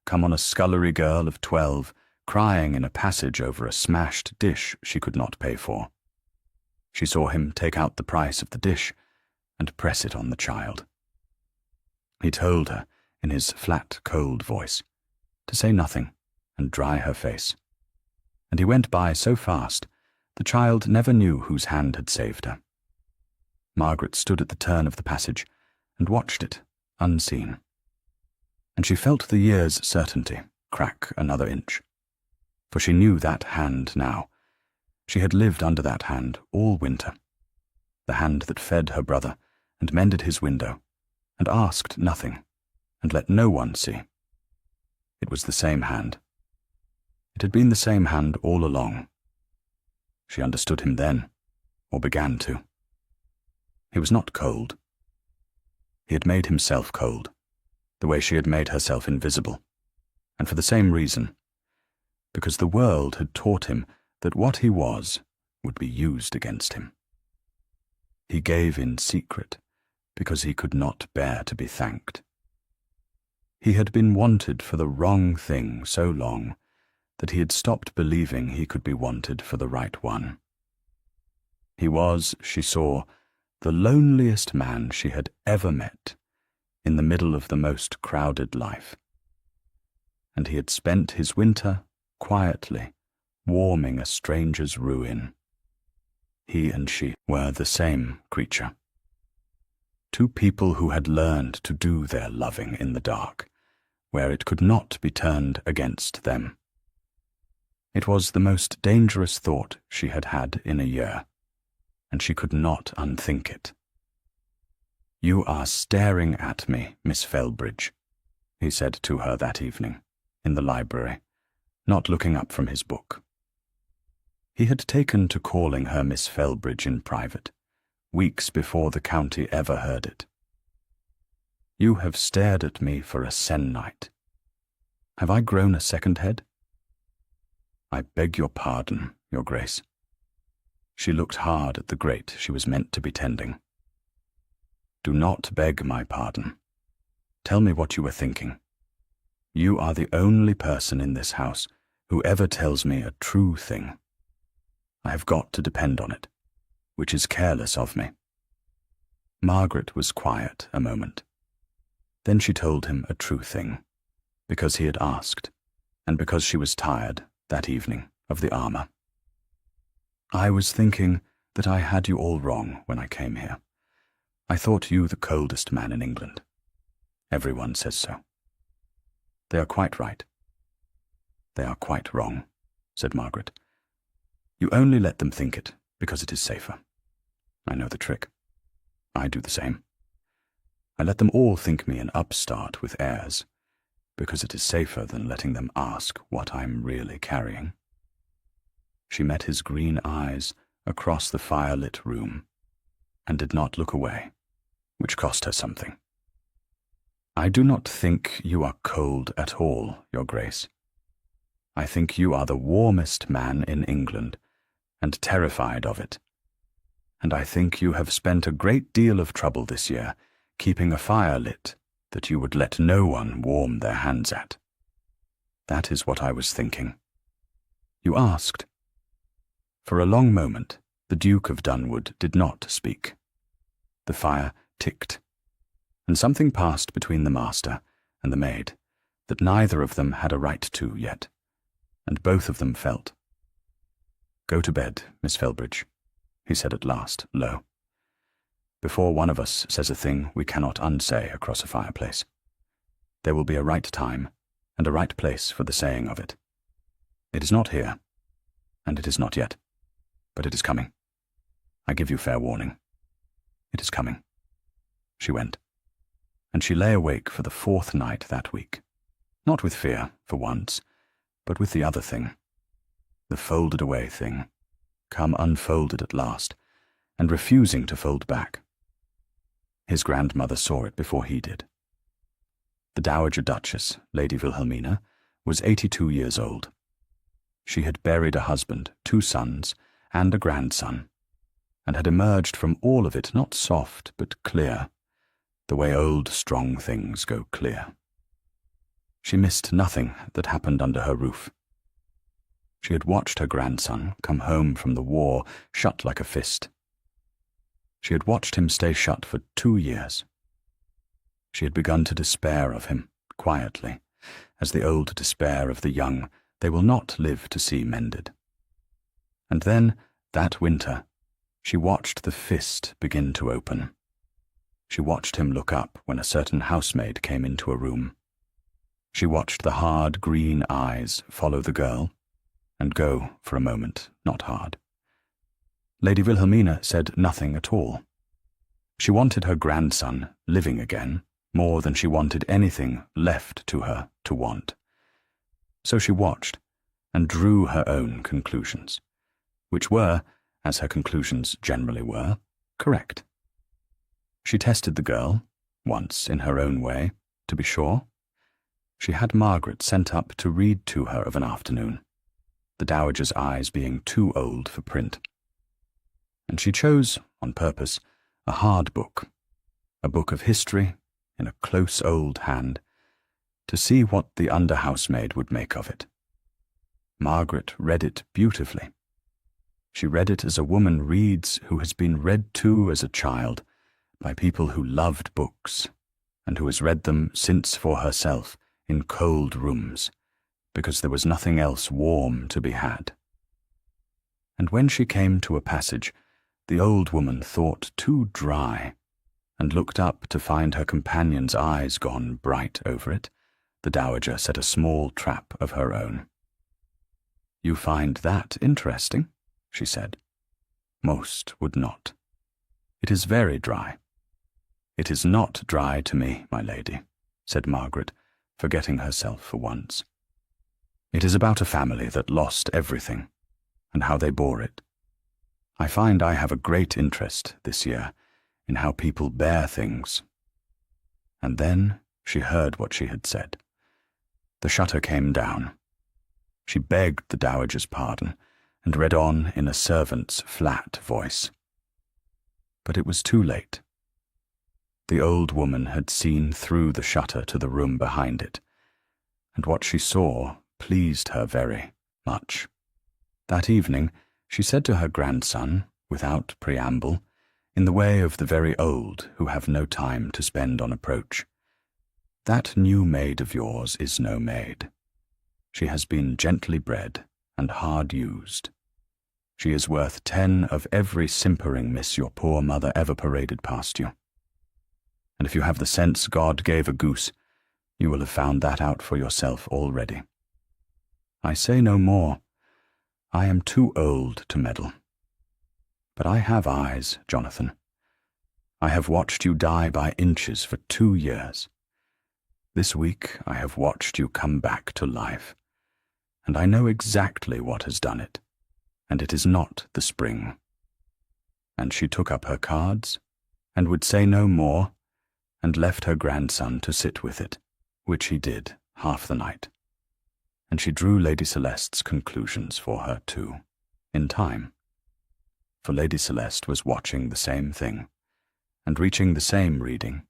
come on a scullery girl of 12, crying in a passage over a smashed dish she could not pay for. She saw him take out the price of the dish and press it on the child. He told her, in his flat, cold voice, to say nothing and dry her face. And he went by so fast, the child never knew whose hand had saved her. Margaret stood at the turn of the passage and watched it, unseen. And she felt the year's certainty crack another inch. For she knew that hand now. She had lived under that hand all winter. The hand that fed her brother and mended his window, and asked nothing, and let no one see. It was the same hand. It had been the same hand all along. She understood him then, or began to. He was not cold. He had made himself cold, the way she had made herself invisible, and for the same reason, because the world had taught him that what he was would be used against him. He gave in secret, because he could not bear to be thanked. He had been wanted for the wrong thing so long that he had stopped believing he could be wanted for the right one. He was, she saw, the loneliest man she had ever met in the middle of the most crowded life. And he had spent his winter quietly warming a stranger's ruin. He and she were the same creature. Two people who had learned to do their loving in the dark, where it could not be turned against them. It was the most dangerous thought she had had in a year, and she could not unthink it. "You are staring at me, Miss Felbridge," he said to her that evening, in the library, not looking up from his book. He had taken to calling her Miss Felbridge in private, weeks before the county ever heard it. "You have stared at me for a se'nnight. Have I grown a second head?" "I beg your pardon, Your Grace." She looked hard at the grate she was meant to be tending. "Do not beg my pardon. Tell me what you were thinking. You are the only person in this house who ever tells me a true thing. I have got to depend on it, which is careless of me." Margaret was quiet a moment. Then she told him a true thing, because he had asked, and because she was tired, that evening, of the armour. "I was thinking that I had you all wrong when I came here. I thought you the coldest man in England. Everyone says so. They are quite right." "They are quite wrong," said Margaret. "You only let them think it, because it is safer. I know the trick. I do the same. I let them all think me an upstart with airs, because it is safer than letting them ask what I'm really carrying." She met his green eyes across the firelit room, and did not look away, which cost her something. "I do not think you are cold at all, Your Grace. I think you are the warmest man in England, and terrified of it. And I think you have spent a great deal of trouble this year keeping a fire lit that you would let no one warm their hands at. That is what I was thinking. You asked. For a long moment, the Duke of Dunwood did not speak. The fire ticked, and something passed between the master and the maid that neither of them had a right to yet, and both of them felt. "Go to bed, Miss Felbridge," he said at last, low. "Before one of us says a thing we cannot unsay across a fireplace. There will be a right time and a right place for the saying of it. It is not here, and it is not yet, but it is coming. I give you fair warning. It is coming." She went, and she lay awake for the 4th night that week, not with fear, for once, but with the other thing, the folded-away thing, come unfolded at last, and refusing to fold back. His grandmother saw it before he did. The Dowager Duchess, Lady Wilhelmina, was 82 years old. She had buried a husband, 2 sons, and a grandson, and had emerged from all of it not soft but clear, the way old strong things go clear. She missed nothing that happened under her roof. She had watched her grandson come home from the war shut like a fist. She had watched him stay shut for 2 years. She had begun to despair of him, quietly, as the old despair of the young they will not live to see mended. And then, that winter, she watched the fist begin to open. She watched him look up when a certain housemaid came into a room. She watched the hard green eyes follow the girl, and go, for a moment, not hard. Lady Wilhelmina said nothing at all. She wanted her grandson living again more than she wanted anything left to her to want. So she watched, and drew her own conclusions, which were, as her conclusions generally were, correct. She tested the girl, once in her own way, to be sure. She had Margaret sent up to read to her of an afternoon, the dowager's eyes being too old for print. And she chose, on purpose, a hard book, a book of history in a close old hand, to see what the under-housemaid would make of it. Margaret read it beautifully. She read it as a woman reads who has been read to as a child by people who loved books, and who has read them since for herself in cold rooms, because there was nothing else warm to be had. And when she came to a passage the old woman thought too dry, and looked up to find her companion's eyes gone bright over it, the dowager set a small trap of her own. "You find that interesting?" she said. "Most would not. It is very dry." "It is not dry to me, my lady," said Margaret, forgetting herself for once. "It is about a family that lost everything, and how they bore it. I find I have a great interest this year in how people bear things." And then she heard what she had said. The shutter came down. She begged the dowager's pardon, and read on in a servant's flat voice. But it was too late. The old woman had seen through the shutter to the room behind it, and what she saw pleased her very much. That evening she said to her grandson, without preamble, in the way of the very old who have no time to spend on approach, "That new maid of yours is no maid. She has been gently bred and hard used. She is worth 10 of every simpering miss your poor mother ever paraded past you. And if you have the sense God gave a goose, you will have found that out for yourself already. I say no more. I am too old to meddle. But I have eyes, Jonathan. I have watched you die by inches for 2 years. This week I have watched you come back to life, and I know exactly what has done it, and it is not the spring." And she took up her cards, and would say no more, and left her grandson to sit with it, which he did half the night. And she drew Lady Celeste's conclusions for her too, in time. for Lady Celeste was watching the same thing, and reaching the same reading,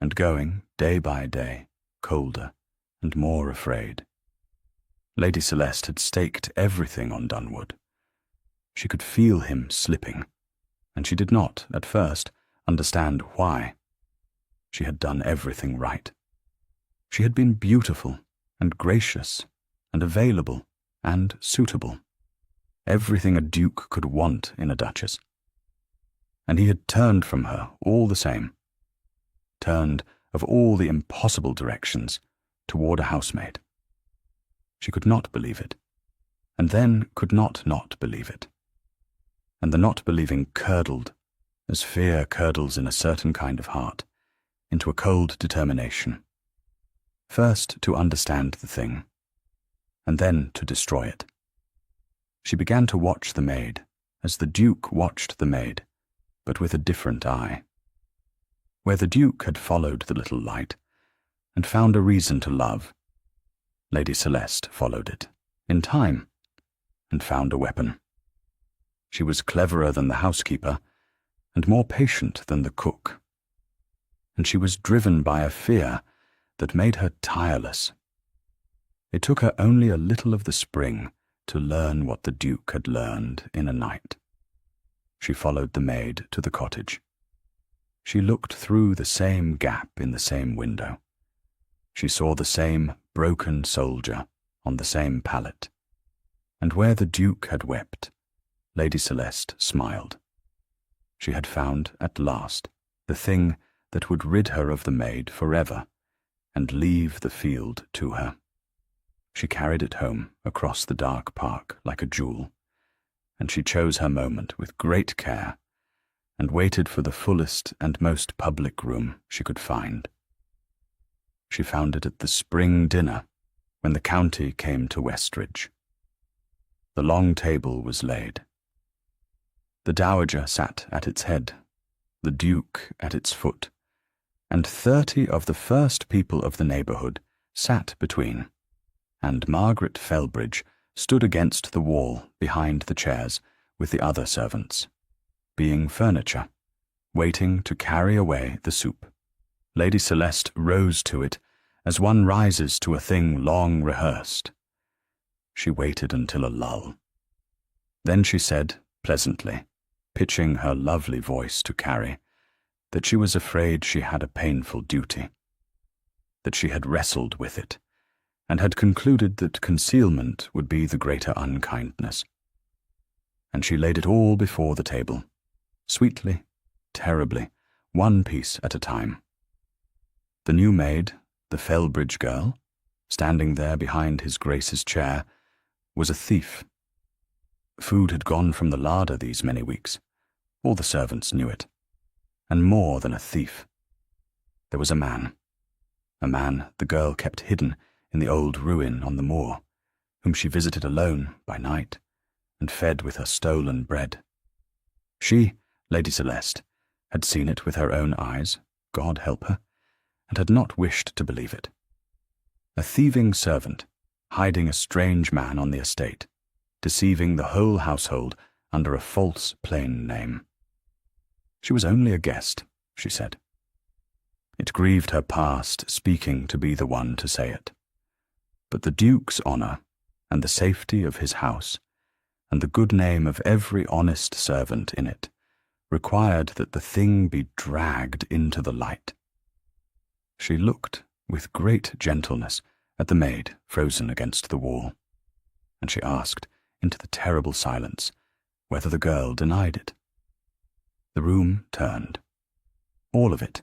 and going, day by day, colder and more afraid. Lady Celeste had staked everything on Dunwood. She could feel him slipping, and she did not, at first, understand why. She had done everything right. She had been beautiful and gracious and available and suitable, everything a duke could want in a duchess. And he had turned from her all the same, turned of all the impossible directions toward a housemaid. She could not believe it, and then could not believe it. And the not believing curdled, as fear curdles in a certain kind of heart, into a cold determination, first to understand the thing, and then to destroy it. She began to watch the maid, as the Duke watched the maid, but with a different eye. Where the Duke had followed the little light, and found a reason to love, Lady Celeste followed it, in time, and found a weapon. She was cleverer than the housekeeper, and more patient than the cook. And she was driven by a fear that made her tireless. It took her only a little of the spring to learn what the Duke had learned in a night. She followed the maid to the cottage. She looked through the same gap in the same window. She saw the same broken soldier on the same pallet. And where the Duke had wept, Lady Celeste smiled. She had found, at last, the thing that would rid her of the maid forever, and leave the field to her. She carried it home across the dark park like a jewel, and she chose her moment with great care, and waited for the fullest and most public room she could find. She found it at the spring dinner, when the county came to Westridge. The long table was laid. The dowager sat at its head, the Duke at its foot, and 30 of the first people of the neighbourhood sat between, and Margaret Felbridge stood against the wall behind the chairs with the other servants, being furniture, waiting to carry away the soup. Lady Celeste rose to it as one rises to a thing long rehearsed. She waited until a lull. Then she said, pleasantly, pitching her lovely voice to Carrie, that she was afraid she had a painful duty, that she had wrestled with it, and had concluded that concealment would be the greater unkindness. And she laid it all before the table, sweetly, terribly, one piece at a time. The new maid, the Felbridge girl, standing there behind his Grace's chair, was a thief. Food had gone from the larder these many weeks. All the servants knew it. And more than a thief. There was a man the girl kept hidden in the old ruin on the moor, whom she visited alone by night, and fed with her stolen bread. She, Lady Celeste, had seen it with her own eyes, God help her, and had not wished to believe it. A thieving servant, hiding a strange man on the estate, deceiving the whole household under a false plain name. She was only a guest, she said. It grieved her past speaking to be the one to say it. But the Duke's honour, and the safety of his house, and the good name of every honest servant in it, required that the thing be dragged into the light. She looked with great gentleness at the maid frozen against the wall, and she asked, into the terrible silence, whether the girl denied it. The room turned. All of it.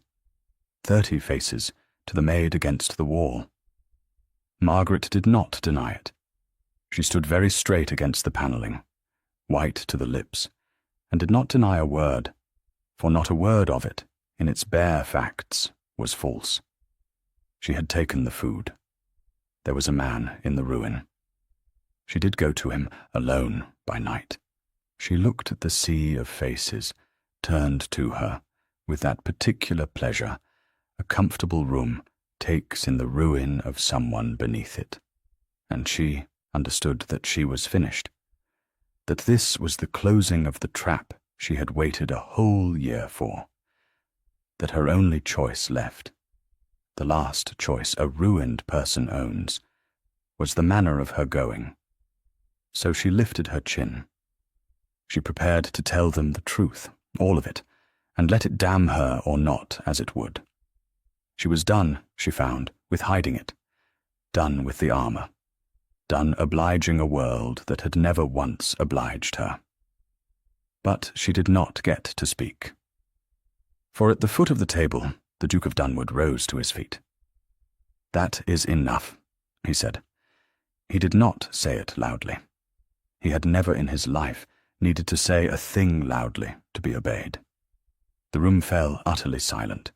30 faces to the maid against the wall. Margaret did not deny it. She stood very straight against the panelling, white to the lips, and did not deny a word, for not a word of it, in its bare facts, was false. She had taken the food. There was a man in the ruin. She did go to him alone by night. She looked at the sea of faces turned to her with that particular pleasure a comfortable room takes in the ruin of someone beneath it, and she understood that she was finished, that this was the closing of the trap she had waited a whole year for, that her only choice left, the last choice a ruined person owns, was the manner of her going. So she lifted her chin. She prepared to tell them the truth, all of it, and let it damn her or not as it would. She was done, she found, with hiding it, done with the armor, done obliging a world that had never once obliged her. But she did not get to speak. For at the foot of the table, the Duke of Dunwood rose to his feet. "That is enough," he said. He did not say it loudly. He had never in his life needed to say a thing loudly to be obeyed. The room fell utterly silent,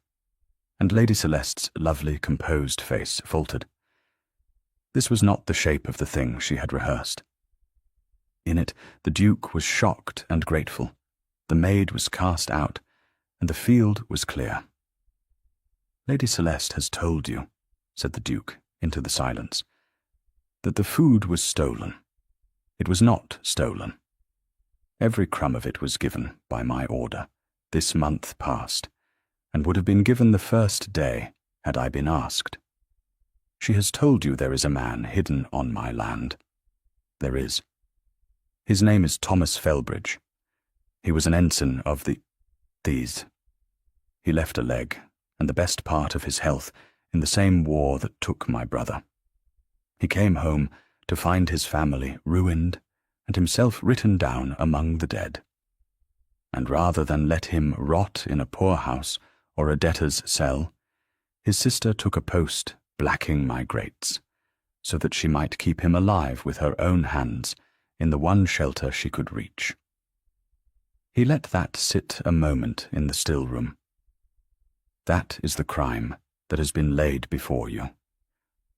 and Lady Celeste's lovely, composed face faltered. This was not the shape of the thing she had rehearsed. In it, the Duke was shocked and grateful, the maid was cast out, and the field was clear. "Lady Celeste has told you," said the Duke into the silence, "that the food was stolen. It was not stolen. Every crumb of it was given by my order, this month past, and would have been given the first day had I been asked. She has told you there is a man hidden on my land. There is. His name is Thomas Felbridge. He was an ensign of these. He left a leg, and the best part of his health, in the same war that took my brother. He came home to find his family ruined and himself written down among the dead. And rather than let him rot in a poorhouse or a debtor's cell, his sister took a post blacking my grates, so that she might keep him alive with her own hands in the one shelter she could reach. He let that sit a moment in the still room. That is the crime that has been laid before you.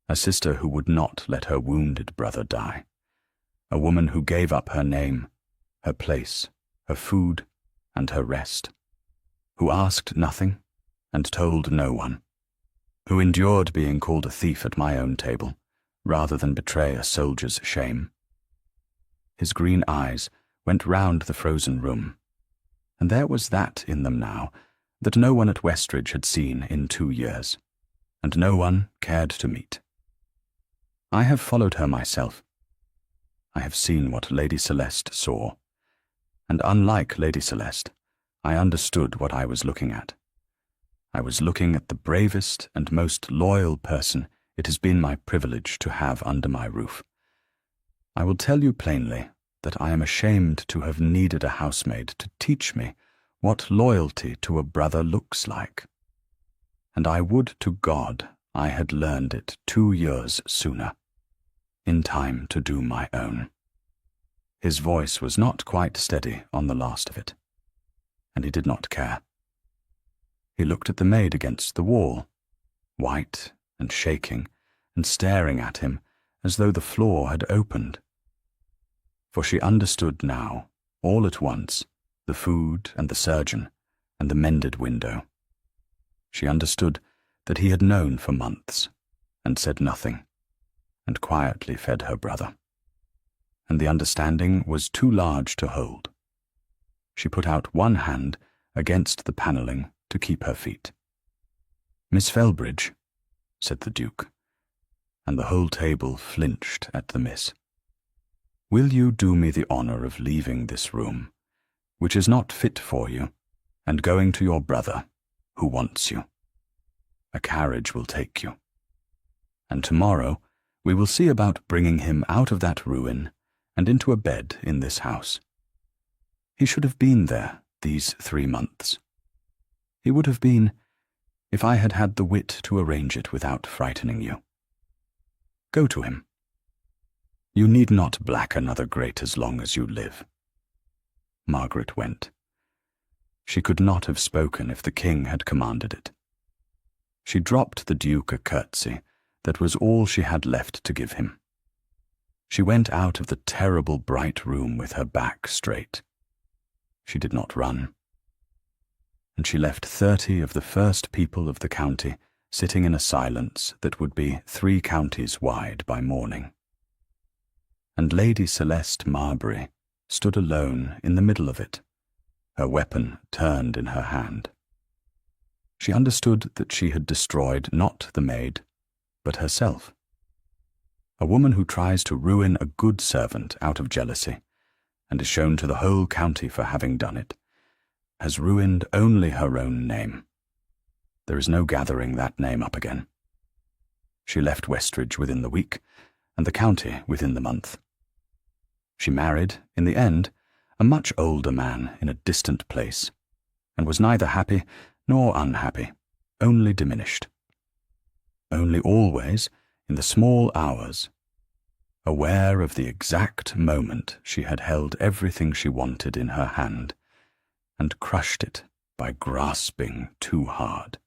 A sister who would not let her wounded brother die. A woman who gave up her name, her place, her food, and her rest. Who asked nothing and told no one. Who endured being called a thief at my own table, rather than betray a soldier's shame. His green eyes went round the frozen room, and there was that in them now that no one at Westridge had seen in 2 years, and no one cared to meet. I have followed her myself. I have seen what Lady Celeste saw, and unlike Lady Celeste, I understood what I was looking at. I was looking at the bravest and most loyal person it has been my privilege to have under my roof. I will tell you plainly that I am ashamed to have needed a housemaid to teach me what loyalty to a brother looks like. And I would to God I had learned it 2 years sooner, in time to do my own. His voice was not quite steady on the last of it, and he did not care. He looked at the maid against the wall, white and shaking, and staring at him as though the floor had opened. For she understood now, all at once, the food and the surgeon and the mended window. She understood that he had known for months, and said nothing, and quietly fed her brother. And the understanding was too large to hold. She put out one hand against the panelling to keep her feet. "Miss Felbridge," said the Duke, and the whole table flinched at the miss. "Will you do me the honor of leaving this room, which is not fit for you, and going to your brother, who wants you? A carriage will take you. And tomorrow we will see about bringing him out of that ruin and into a bed in this house. He should have been there these 3 months. He would have been, if I had had the wit to arrange it without frightening you. Go to him. You need not black another grate as long as you live." Margaret went. She could not have spoken if the king had commanded it. She dropped the Duke a curtsy that was all she had left to give him. She went out of the terrible bright room with her back straight. She did not run. And she left 30 of the first people of the county sitting in a silence that would be 3 counties wide by morning. And Lady Celeste Marbury stood alone in the middle of it, her weapon turned in her hand. She understood that she had destroyed not the maid, but herself. A woman who tries to ruin a good servant out of jealousy, and is shown to the whole county for having done it, has ruined only her own name. There is no gathering that name up again. She left Westridge within the week, and the county within the month. She married, in the end, a much older man in a distant place, and was neither happy nor unhappy, only diminished. Only always, in the small hours, aware of the exact moment she had held everything she wanted in her hand, and crushed it by grasping too hard.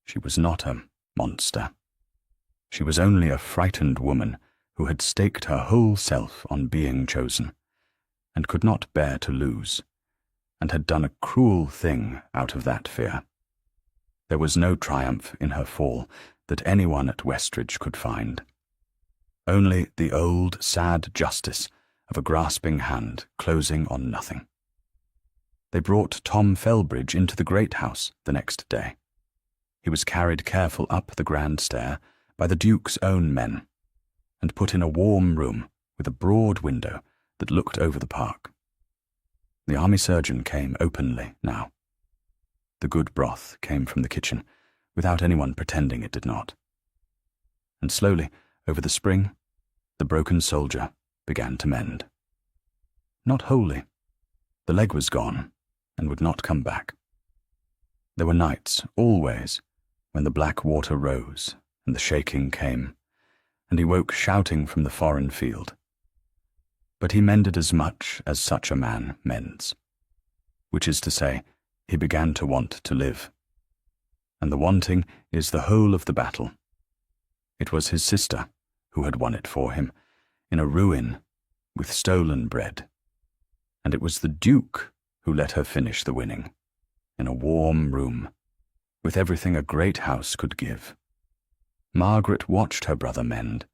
She was not a monster. She was only a frightened woman who had staked her whole self on being chosen, and could not bear to lose, and had done a cruel thing out of that fear. There was no triumph in her fall that anyone at Westridge could find. Only the old, sad justice of a grasping hand closing on nothing. They brought Tom Felbridge into the great house the next day. He was carried careful up the grand stair by the Duke's own men, and put in a warm room with a broad window that looked over the park. The army surgeon came openly now. The good broth came from the kitchen, without anyone pretending it did not. And slowly, over the spring, the broken soldier began to mend. Not wholly. The leg was gone, and would not come back. There were nights, always, when the black water rose, and the shaking came, and he woke shouting from the foreign field. But he mended as much as such a man mends, which is to say, he began to want to live. And the wanting is the whole of the battle. It was his sister who had won it for him, in a ruin, with stolen bread, and it was the Duke who let her finish the winning, in a warm room, with everything a great house could give. Margaret watched her brother mend,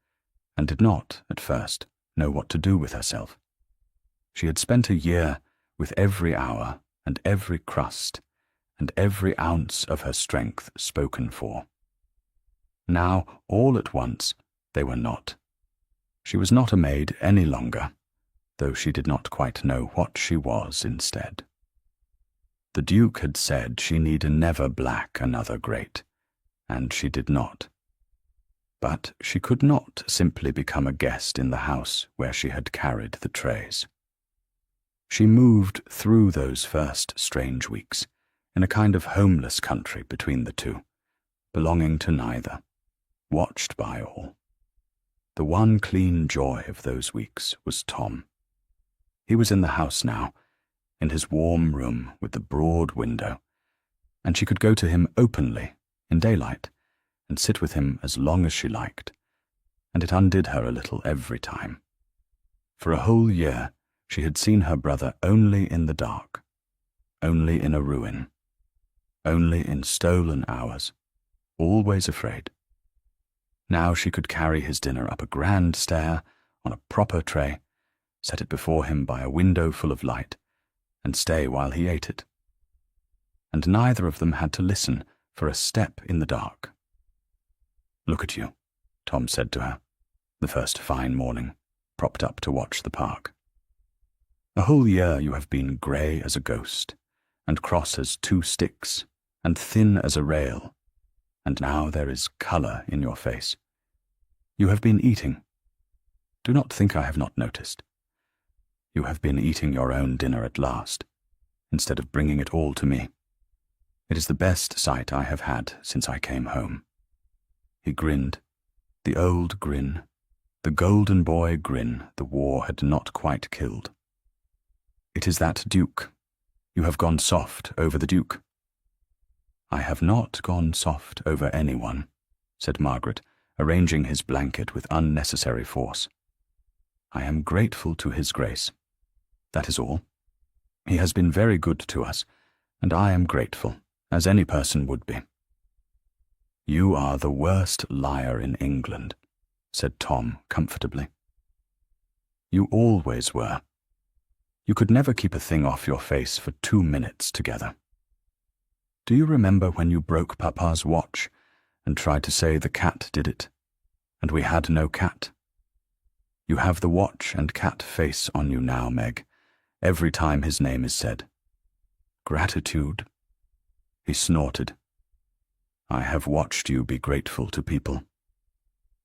and did not, at first, know what to do with herself. She had spent a year with every hour and every crust and every ounce of her strength spoken for. Now, all at once, they were not. She was not a maid any longer, though she did not quite know what she was instead. The Duke had said she need never black another grate, and she did not. But she could not simply become a guest in the house where she had carried the trays. She moved through those first strange weeks, in a kind of homeless country between the two, belonging to neither, watched by all. The one clean joy of those weeks was Tom. He was in the house now, in his warm room with the broad window, and she could go to him openly, in daylight, and sit with him as long as she liked, and it undid her a little every time. For a whole year she had seen her brother only in the dark, only in a ruin, only in stolen hours, always afraid. Now she could carry his dinner up a grand stair, on a proper tray, set it before him by a window full of light, and stay while he ate it. And neither of them had to listen for a step in the dark. "Look at you," Tom said to her, the first fine morning, propped up to watch the park. "A whole year you have been grey as a ghost, and cross as two sticks, and thin as a rail, and now there is colour in your face. You have been eating. Do not think I have not noticed. You have been eating your own dinner at last, instead of bringing it all to me. It is the best sight I have had since I came home." He grinned, the old grin, the golden boy grin the war had not quite killed. "It is that Duke. You have gone soft over the Duke." "I have not gone soft over anyone," said Margaret, arranging his blanket with unnecessary force. "I am grateful to his grace. That is all. He has been very good to us, and I am grateful, as any person would be." "You are the worst liar in England," said Tom comfortably. "You always were. You could never keep a thing off your face for 2 minutes together. Do you remember when you broke Papa's watch and tried to say the cat did it, and we had no cat? You have the watch and cat face on you now, Meg, every time his name is said. Gratitude? He snorted. I have watched you be grateful to people.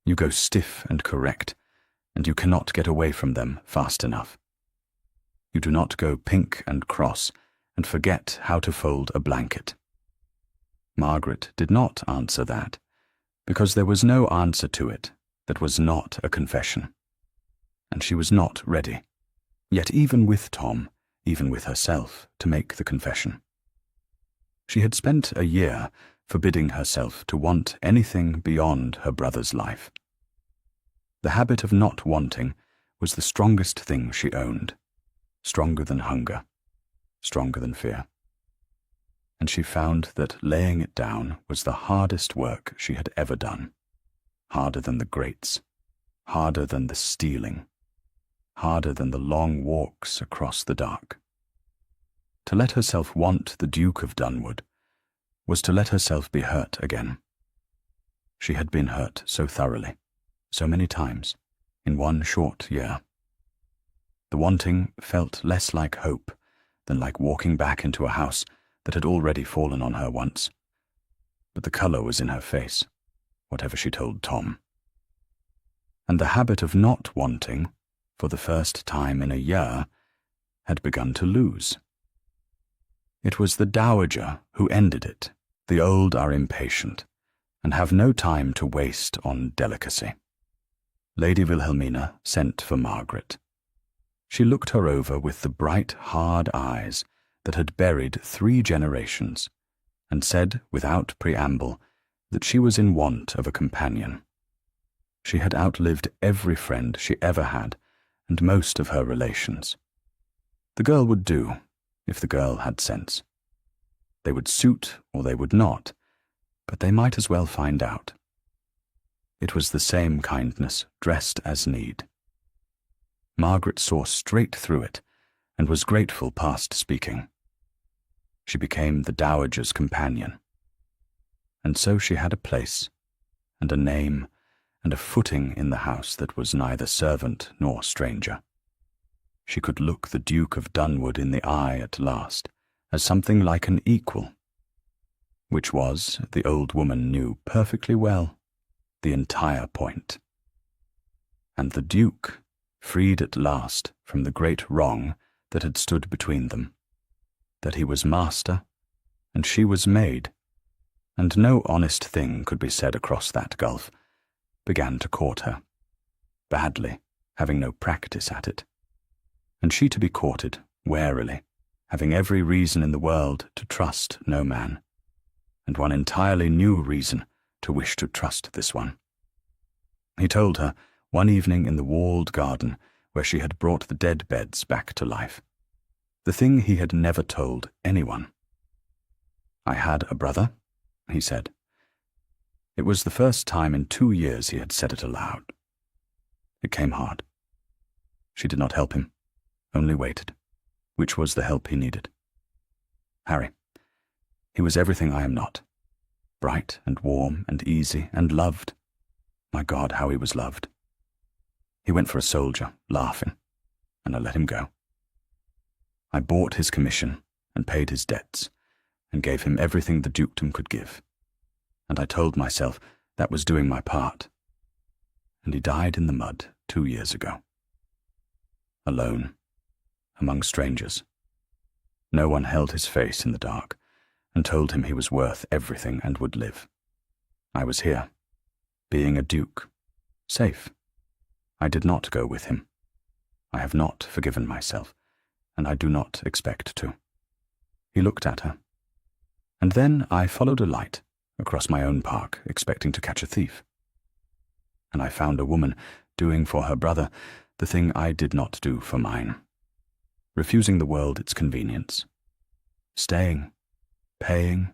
You go stiff and correct, and you cannot get away from them fast enough. You do not go pink and cross and forget how to fold a blanket. Margaret did not answer that, because there was no answer to it that was not a confession. And she was not ready, yet even with Tom, even with herself, to make the confession. She had spent a year forbidding herself to want anything beyond her brother's life. The habit of not wanting was the strongest thing she owned, stronger than hunger, stronger than fear. And she found that laying it down was the hardest work she had ever done, harder than the grates, harder than the stealing, harder than the long walks across the dark. To let herself want the Duke of Dunwood was to let herself be hurt again. She had been hurt so thoroughly, so many times, in one short year. The wanting felt less like hope than like walking back into a house that had already fallen on her once. But the colour was in her face, whatever she told Tom. And the habit of not wanting, for the first time in a year, had begun to lose. It was the dowager who ended it. The old are impatient, and have no time to waste on delicacy. Lady Wilhelmina sent for Margaret. She looked her over with the bright, hard eyes that had buried 3 generations, and said, without preamble, that she was in want of a companion. She had outlived every friend she ever had, and most of her relations. The girl would do, if the girl had sense. They would suit or they would not, but they might as well find out. It was the same kindness dressed as need. Margaret saw straight through it, and was grateful past speaking. She became the dowager's companion. And so she had a place, and a name, and a footing in the house that was neither servant nor stranger. She could look the Duke of Dunwood in the eye at last, as something like an equal, which was, the old woman knew perfectly well, the entire point. And the Duke, freed at last from the great wrong that had stood between them, that he was master, and she was maid, and no honest thing could be said across that gulf, began to court her, badly, having no practice at it, and she to be courted, warily, having every reason in the world to trust no man, and one entirely new reason to wish to trust this one. He told her, one evening in the walled garden where she had brought the dead beds back to life, the thing he had never told anyone. I had a brother, he said. It was the first time in 2 years he had said it aloud. It came hard. She did not help him, only waited, which was the help he needed. Harry. He was everything I am not. Bright and warm and easy and loved. My God, how he was loved. He went for a soldier, laughing, and I let him go. I bought his commission and paid his debts and gave him everything the dukedom could give. And I told myself that was doing my part. And he died in the mud 2 years ago. Alone, among strangers. No one held his face in the dark and told him he was worth everything and would live. I was here, being a duke, safe. I did not go with him. I have not forgiven myself, and I do not expect to. He looked at her. And then I followed a light across my own park, expecting to catch a thief. And I found a woman doing for her brother the thing I did not do for mine, refusing the world its convenience, staying, paying.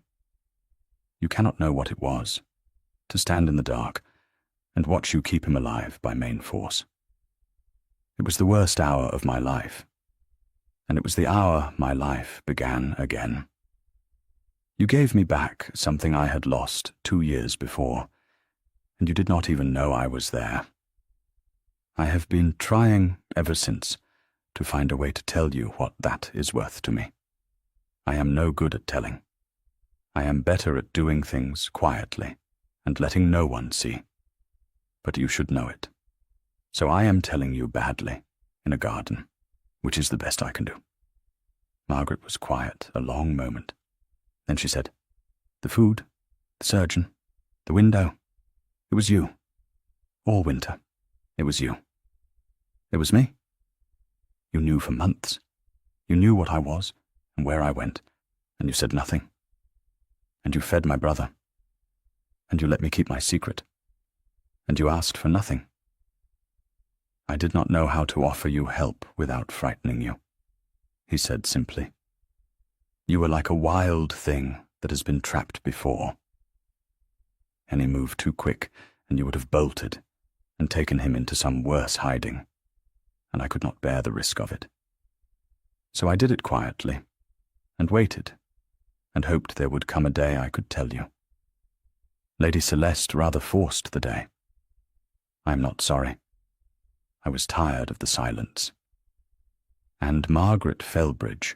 You cannot know what it was, to stand in the dark and watch you keep him alive by main force. It was the worst hour of my life, and it was the hour my life began again. You gave me back something I had lost 2 years before, and you did not even know I was there. I have been trying ever since to find a way to tell you what that is worth to me. I am no good at telling. I am better at doing things quietly and letting no one see. But you should know it. So I am telling you badly, in a garden, which is the best I can do. Margaret was quiet a long moment. Then she said, "The food, the surgeon, the window, it was you. All winter, it was you. It was me. You knew for months. You knew what I was and where I went, and you said nothing. And you fed my brother. And you let me keep my secret. And you asked for nothing. I did not know how to offer you help without frightening you," he said simply. "You were like a wild thing that has been trapped before. Any move too quick, and you would have bolted and taken him into some worse hiding, and I could not bear the risk of it. So I did it quietly, and waited, and hoped there would come a day I could tell you. Lady Celeste rather forced the day. I am not sorry. I was tired of the silence. And Margaret Felbridge,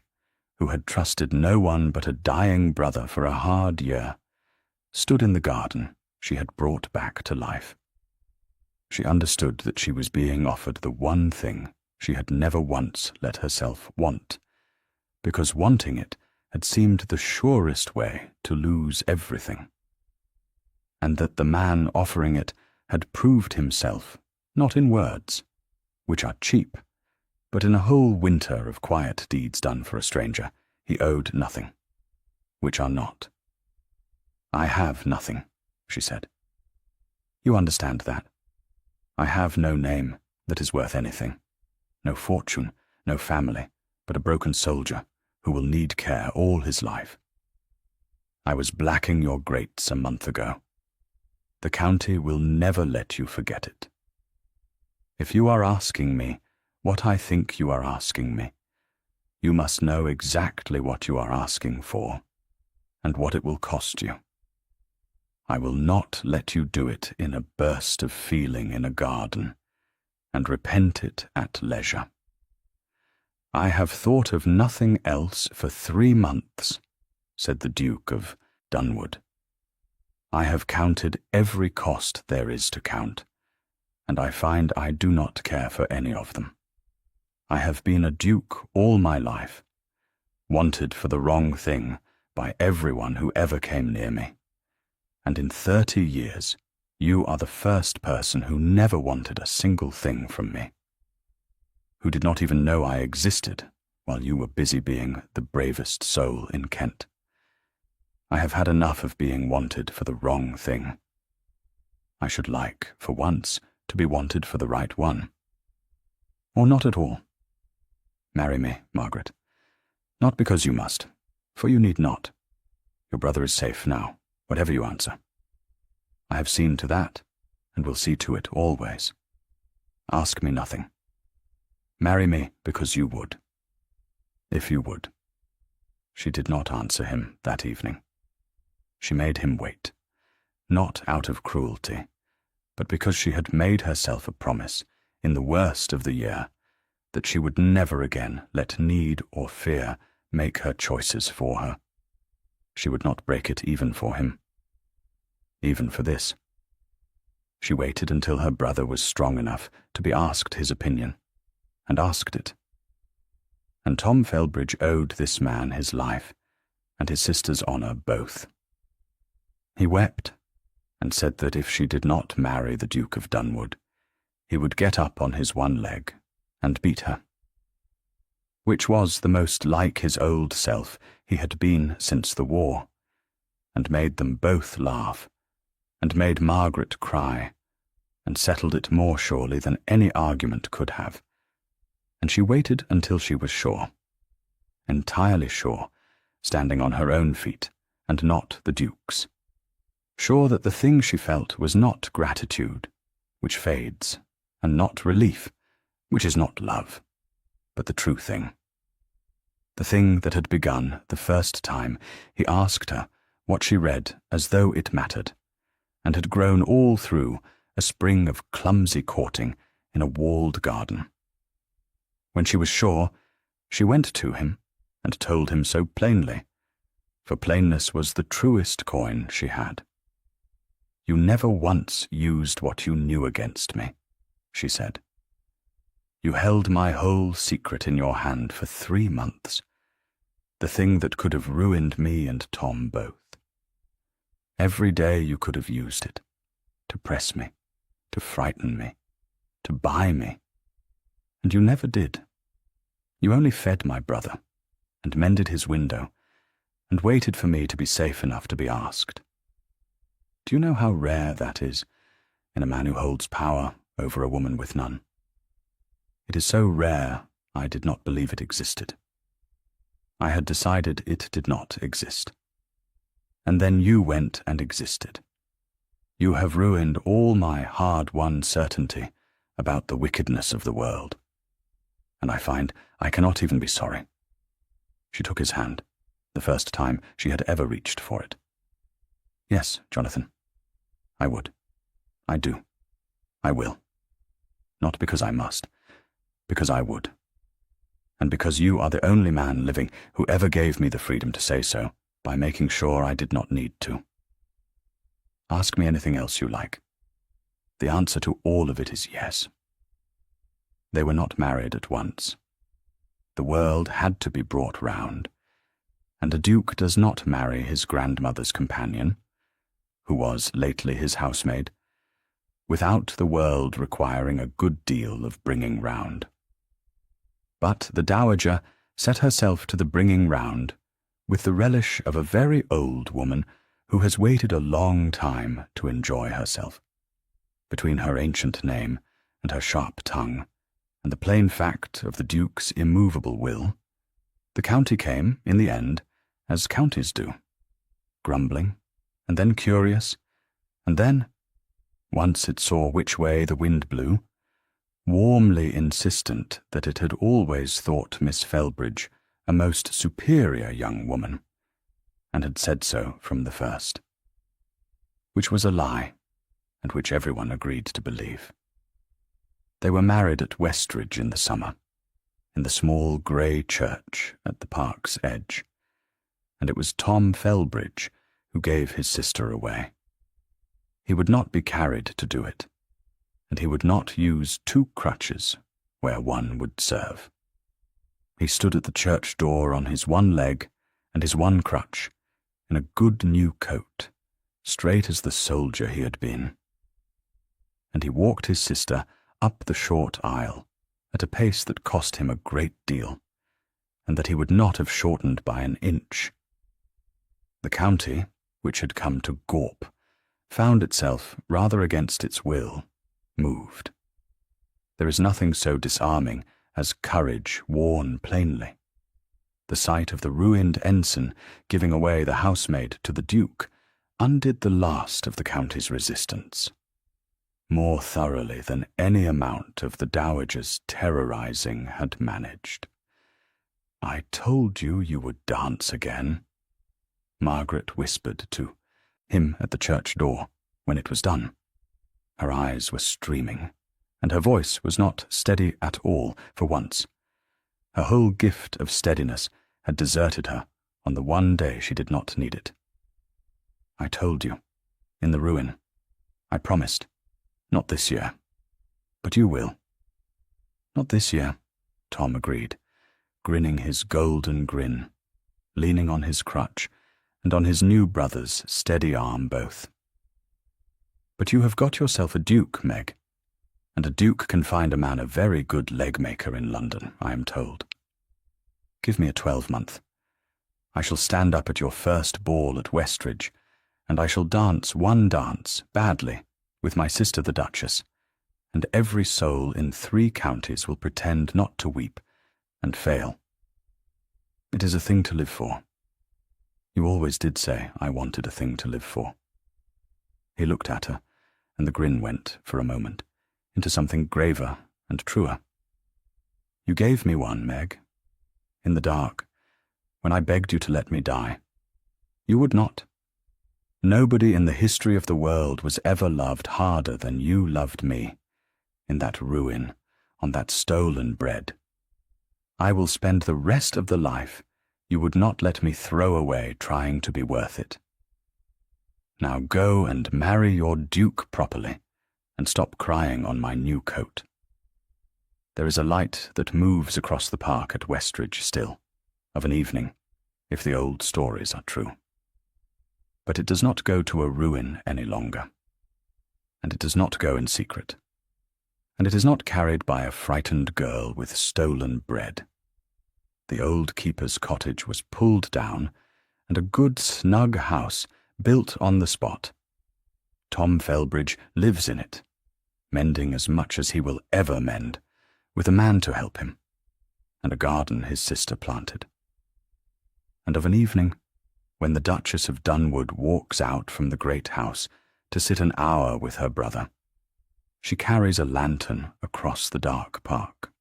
who had trusted no one but a dying brother for a hard year, stood in the garden she had brought back to life. She understood that she was being offered the one thing she had never once let herself want, because wanting it had seemed the surest way to lose everything, and that the man offering it had proved himself, not in words, which are cheap, but in a whole winter of quiet deeds done for a stranger, he owed nothing, which are not. "I have nothing," she said. "You understand that. I have no name that is worth anything, no fortune, no family, but a broken soldier who will need care all his life. I was blacking your grates a month ago. The county will never let you forget it. If you are asking me what I think you are asking me, you must know exactly what you are asking for, and what it will cost you. I will not let you do it in a burst of feeling in a garden, and repent it at leisure. I have thought of nothing else for 3 months, said the Duke of Dunwood. I have counted every cost there is to count, and I find I do not care for any of them. I have been a duke all my life, wanted for the wrong thing by everyone who ever came near me, and in 30 years you are the first person who never wanted a single thing from me, who did not even know I existed while you were busy being the bravest soul in Kent. I have had enough of being wanted for the wrong thing. I should like, for once, to be wanted for the right one. Or not at all. Marry me, Margaret. Not because you must, for you need not. Your brother is safe now, whatever you answer. I have seen to that, and will see to it always. Ask me nothing. Marry me because you would. If you would. She did not answer him that evening. She made him wait, not out of cruelty, but because she had made herself a promise, in the worst of the year, that she would never again let need or fear make her choices for her. She would not break it even for him. Even for this. She waited until her brother was strong enough to be asked his opinion, and asked it. And Tom Felbridge owed this man his life, and his sister's honour both. He wept, and said that if she did not marry the Duke of Dunwood, he would get up on his one leg and beat her. Which was the most like his old self he had been since the war, and made them both laugh, and made Margaret cry, and settled it more surely than any argument could have. And she waited until she was sure, entirely sure, standing on her own feet, and not the Duke's. Sure that the thing she felt was not gratitude, which fades, and not relief, which is not love, but the true thing. The thing that had begun the first time he asked her what she read as though it mattered, and had grown all through a spring of clumsy courting in a walled garden. When she was sure, she went to him and told him so plainly, for plainness was the truest coin she had. "You never once used what you knew against me," she said. "You held my whole secret in your hand for 3 months, the thing that could have ruined me and Tom both. Every day you could have used it, to press me, to frighten me, to buy me, and you never did. You only fed my brother, and mended his window, and waited for me to be safe enough to be asked. Do you know how rare that is in a man who holds power over a woman with none? It is so rare I did not believe it existed. I had decided it did not exist. And then you went and existed. You have ruined all my hard-won certainty about the wickedness of the world. And I find I cannot even be sorry." She took his hand, the first time she had ever reached for it. "Yes, Jonathan, I would. I do. I will. Not because I must, because I would. And because you are the only man living who ever gave me the freedom to say so, by making sure I did not need to. Ask me anything else you like. The answer to all of it is yes." They were not married at once. The world had to be brought round, and a duke does not marry his grandmother's companion, who was lately his housemaid, without the world requiring a good deal of bringing round. But the dowager set herself to the bringing round with the relish of a very old woman who has waited a long time to enjoy herself. Between her ancient name and her sharp tongue, and the plain fact of the Duke's immovable will, the county came, in the end, as counties do, grumbling, and then curious, and then, once it saw which way the wind blew, warmly insistent that it had always thought Miss Felbridge a most superior young woman, and had said so from the first. Which was a lie, and which everyone agreed to believe. They were married at Westridge in the summer, in the small grey church at the park's edge, and it was Tom Felbridge who gave his sister away. He would not be carried to do it, and he would not use 2 crutches where one would serve. He stood at the church door on his one leg and his one crutch, in a good new coat, straight as the soldier he had been. And he walked his sister up the short aisle at a pace that cost him a great deal, and that he would not have shortened by an inch. The county, which had come to gawp, found itself, rather against its will, moved. There is nothing so disarming as courage worn plainly. The sight of the ruined ensign giving away the housemaid to the Duke undid the last of the county's resistance, more thoroughly than any amount of the dowager's terrorizing had managed. "I told you you would dance again," Margaret whispered to him at the church door when it was done. Her eyes were streaming, and her voice was not steady at all for once. Her whole gift of steadiness had deserted her on the one day she did not need it. "I told you, in the ruin. I promised. Not this year. But you will." "Not this year," Tom agreed, grinning his golden grin, leaning on his crutch and on his new brother's steady arm both. "But you have got yourself a duke, Meg, and a duke can find a man a very good leg-maker in London, I am told. Give me a 12-month. I shall stand up at your first ball at Westridge, and I shall dance one dance, badly, with my sister the Duchess, and every soul in 3 counties will pretend not to weep, and fail. It is a thing to live for. You always did say I wanted a thing to live for." He looked at her, and the grin went, for a moment, into something graver and truer. "You gave me one, Meg. In the dark, when I begged you to let me die. You would not. Nobody in the history of the world was ever loved harder than you loved me, in that ruin, on that stolen bread. I will spend the rest of the life you would not let me throw away trying to be worth it. Now go and marry your duke properly, and stop crying on my new coat. There is a light that moves across the park at Westridge still, of an evening, if the old stories are true. But it does not go to a ruin any longer, and it does not go in secret, and it is not carried by a frightened girl with stolen bread. The old keeper's cottage was pulled down, and a good snug house built on the spot. Tom Felbridge lives in it, mending as much as he will ever mend, with a man to help him, and a garden his sister planted. And of an evening, when the Duchess of Dunwood walks out from the great house to sit an hour with her brother, she carries a lantern across the dark park.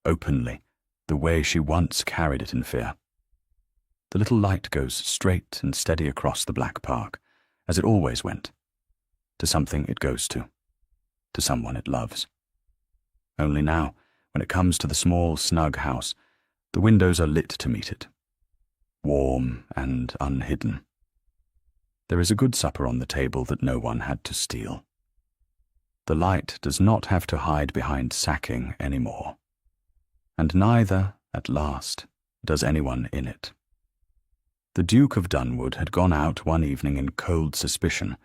Openly, the way she once carried it in fear. The little light goes straight and steady across the black park, as it always went, to something it goes to someone it loves. Only now, when it comes to the small, snug house, the windows are lit to meet it, warm and unhidden. There is a good supper on the table that no one had to steal. The light does not have to hide behind sacking any more, and neither, at last, does anyone in it. The Duke of Dunwood had gone out one evening in cold suspicion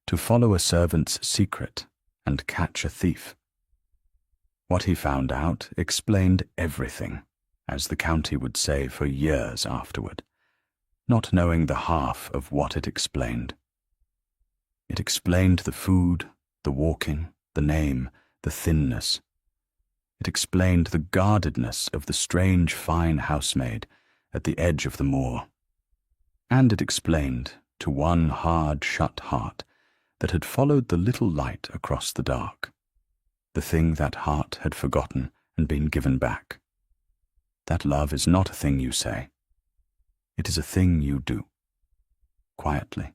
to follow a servant's secret and catch a thief. What he found out explained everything, as the county would say for years afterward, not knowing the half of what it explained. It explained the food, the walking, the name, the thinness. It explained the guardedness of the strange fine housemaid at the edge of the moor. And it explained, to one hard-shut heart, that had followed the little light across the dark, the thing that heart had forgotten and been given back. That love is not a thing you say. It is a thing you do, quietly,